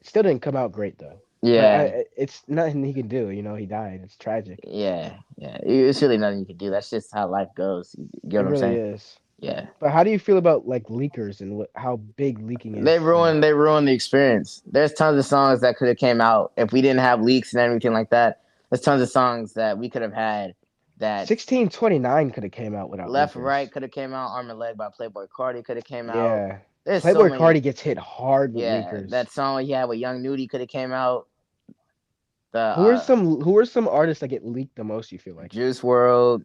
still didn't come out great though. But yeah, it's nothing he can do. You know, he died. It's tragic. yeah. It's really nothing you can do. That's just how life goes. You get It what I'm really saying? is. Yeah. But how do you feel about like leakers and how big leaking They is in? ruined they ruined the experience. There's tons of songs that could have came out if we didn't have leaks and everything like that. There's tons of songs that we could have had that 1629 could have came out without Left Right leakers. could have came out. Arm and Leg by Playboy Cardi could have came out. Yeah. There's so Playboy many. Cardi gets hit hard with Yeah, leakers. that song he had with Young Nudie could have came out. The Who are some artists that get leaked the most, you feel like? Juice World,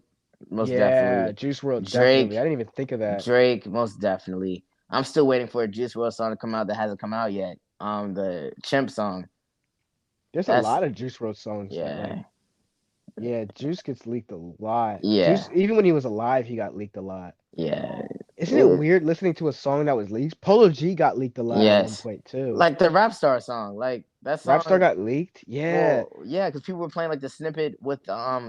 most Yeah, definitely. Juice World definitely. I Drake, didn't even think of that. Drake, most definitely. I'm still waiting for a Juice World song to come out that hasn't come out yet. The Chimp song. There's a That's lot of Juice World songs that like yeah, yeah, Juice gets leaked a lot. yeah, Juice even when he was alive, he got leaked a lot. yeah. Isn't it It, weird listening to a song that was leaked? Polo G got leaked a lot at one yes, point too. like the Rap Star song, like that Rapstar song. got leaked? Yeah. Well, yeah, because people were playing like the snippet with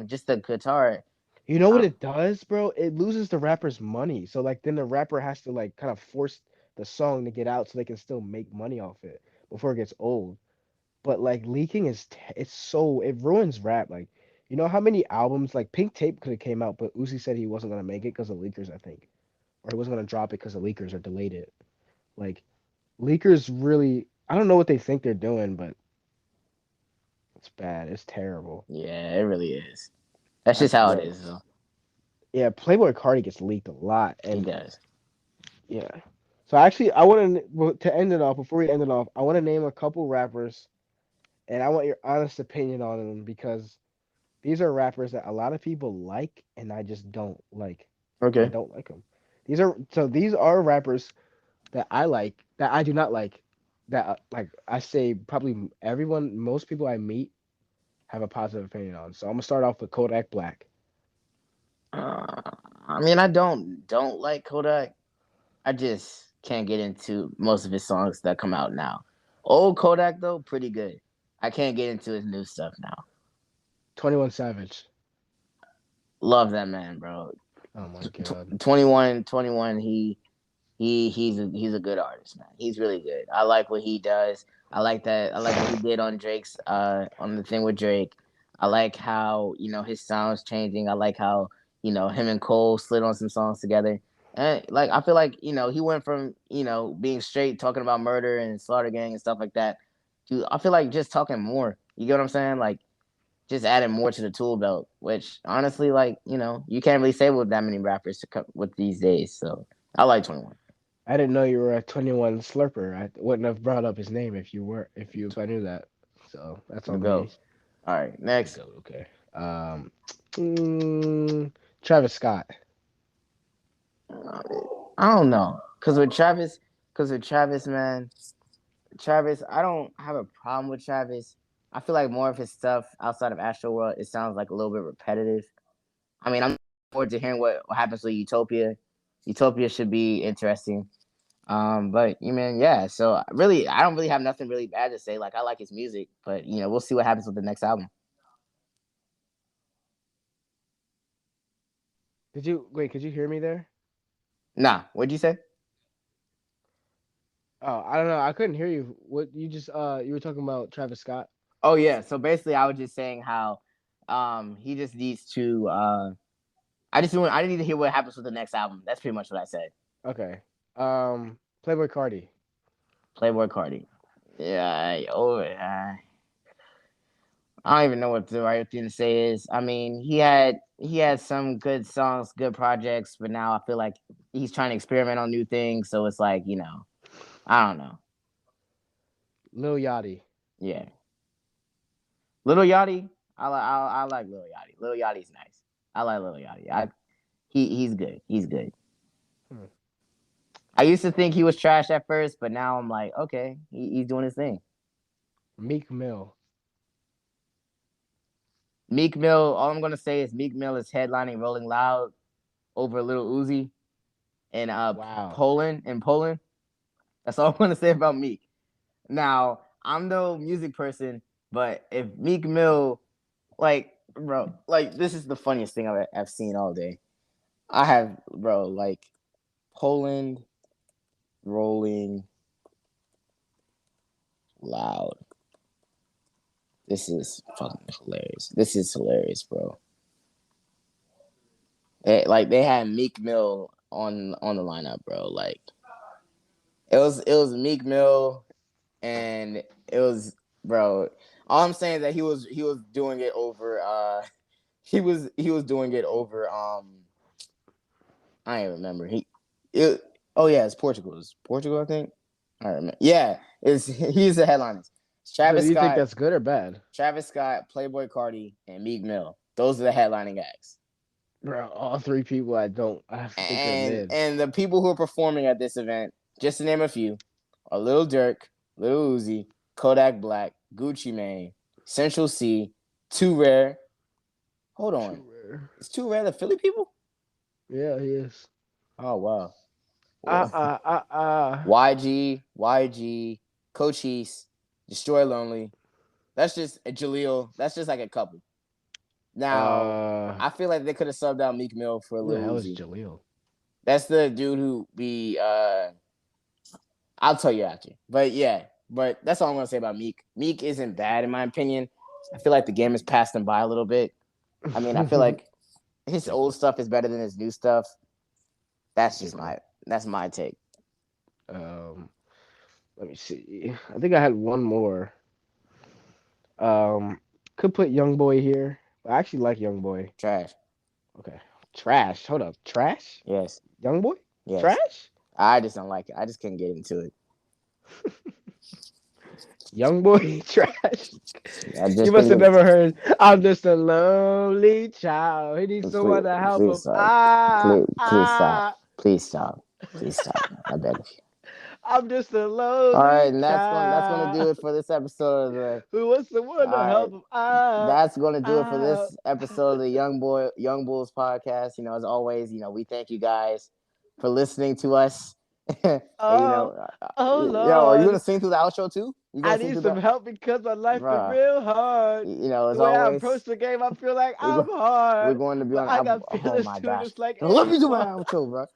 just the guitar. You know what Um, it does, bro? It loses the rapper's money. So like then the rapper has to like kind of force the song to get out so they can still make money off it before it gets old. But like leaking it's so it ruins rap. Like you know how many albums like Pink Tape could have came out, but Uzi said he wasn't gonna make it because of leakers, I think, or he wasn't gonna drop it because of leakers or delayed it. Like leakers really, I don't know what they think they're doing, but it's bad. It's terrible. yeah, it really is. That's I just how it yeah is, though. yeah. Playboy Cardi gets leaked a lot, He and does. yeah. So actually, I want to end it off. Before we end it off, I want to name a couple rappers and I want your honest opinion on them because these are rappers that a lot of people like, and I just don't like. I Okay. don't like them. These are rappers that I like that I do not like. That like I say probably everyone, most people I meet have a positive opinion on. So I'm gonna start off with Kodak Black. Uh, I mean, I don't like Kodak. I just can't get into most of his songs that come out now. Old Kodak though, pretty good. I can't get into his new stuff now. 21 Savage. Love that man, bro. Oh my god. 21, he's a good artist, man. He's really good. I like what he does. I like that. I like what he did on Drake's on the thing with Drake. I like how his sound's changing. I like how him and Cole slid on some songs together. And like I feel like he went from being straight talking about murder and slaughter gang and stuff like that to I feel like just talking more. You get what I'm saying? Like just adding more to the tool belt, which honestly, like you can't really say with that many rappers to come with these days. So I like 21. I didn't know you were a 21 slurper. I wouldn't have brought up his name if you were if I knew that. So that's The on me. goat. All right, The next. goat. Okay. Um, mm, Travis Scott. I don't know, cause with Travis, man, Travis, I don't have a problem with Travis. I feel like more of his stuff outside of Astro World, it sounds like a little bit repetitive. I mean, I'm looking forward to hearing what happens with Utopia. Utopia should be interesting. But you man, yeah. So really, I don't really have nothing really bad to say. Like I like his music, but we'll see what happens with the next album. Did you wait? Could you hear me there? Nah, what'd you say? Oh, I don't know. I couldn't hear you. What you just you were talking about Travis Scott. Oh yeah. So basically, I was just saying how he just needs to. I didn't need to hear what happens with the next album. That's pretty much what I said. Okay. Playboy Cardi. Playboy Cardi. Yeah. I don't even know what the right thing to say is. I mean, he had some good songs, good projects, but now I feel like he's trying to experiment on new things. So it's like I don't know. Lil Yachty. Yeah, Little Yachty. I like Little Yachty. Little Yachty's nice. I like Little Yachty. He's good. He's good. Hmm. I used to think he was trash at first, but now I'm like, okay, he's doing his thing. Meek Mill. Meek Mill. All I'm gonna say is Meek Mill is headlining Rolling Loud over Little Uzi in Wow. Poland. In Poland, that's all I'm gonna say about Meek. Now I'm no music person, but if Meek Mill, like, bro, like this is the funniest thing I've seen all day. I have, bro, like Poland Rolling Loud. This is fucking hilarious. This is hilarious, bro. They had Meek Mill on the lineup, bro. Like it was Meek Mill and it was bro. All I'm saying is that he was doing it over he was doing it over I don't remember. It oh yeah, it's Portugal. It's Portugal, I think. I don't remember. Yeah, it's he's the headliner. It's So do Travis you think Scott, that's good or bad? Playboy Cardi, and Meek Mill. Those are the headlining acts. Bro, all three people I have to think of And mid. and the people who are performing at this event, just to name a few, are Lil Durk, Lil Uzi, Kodak Black, Gucci Mane, Central C, Too Rare. Hold on, Too rare. is Too Rare the Philly people? Yeah, he is. Oh wow. Uh uh uh uh. YG, Cochise, Destroy Lonely. That's just Jaleel. That's just like a couple. Now, I feel like they could have subbed out Meek Mill for Who the Lil hell is Uzi. Jaleel? That's the dude who be I'll tell you after. But yeah, but that's all I'm gonna say about Meek. Meek isn't bad in my opinion. I feel like the game has passed him by a little bit. I mean, I feel like his old stuff is better than his new stuff. That's just Okay. my take. Um, Let me see. I think I had one more. Um, could put Young Boy here. I actually like Young Boy. Trash. Okay. Trash. Hold up. Trash? Yes. Young Boy? Yes. Trash? I just don't like it. I just can't get into it. Young boy trash. I You just must think have of never heard. I'm just a lonely child. He needs please, someone to help please him. stop. Ah, Please stop. ah. Please stop. Please stop. I beg of you. I'm just a All right, lonely and that's gonna do child it for this episode of the. who wants All someone to right, help him. Ah, that's gonna do it for ah. this episode of the Young Bulls podcast. As always, we thank you guys for listening to us. And, Oh, oh yo, are you gonna Lord. sing through the outro too? You I gonna sing need through some the, help because my life been bruh? real hard. As The way I always, approach the game, I feel like we're I'm go, we're hard. going to be But on I Apple. got Oh feelings my too, gosh, just like let me do my anyone. outro, bro.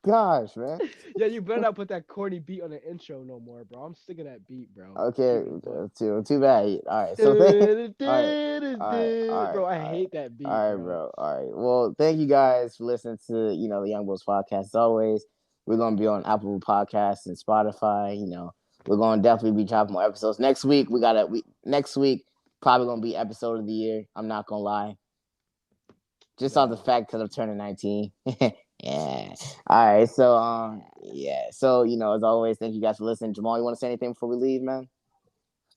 Gosh, man. Yeah, you better not put that corny beat on the intro no more, bro. I'm sick of that beat, bro. Okay, Give me what? too bad. All right, so Bro, I hate that beat, all right, bro. bro. All right. Well, thank you guys for listening to the Young Bulls podcast. As always, we're gonna be on Apple Podcasts and Spotify. We're gonna definitely be dropping more episodes next week. Next week probably gonna be episode of the year. I'm not gonna lie, just off the Yeah. fact because I'm turning 19. Yeah. All right. So yeah. So as always, thank you guys for listening. Jamal, you want to say anything before we leave, man?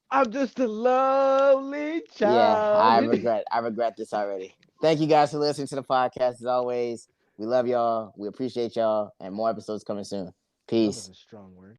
I'm just a lonely Yeah, child. I regret this already. Thank you guys for listening to the podcast. As always, we love y'all. We appreciate y'all, and more episodes coming soon. Love is Peace. a strong word.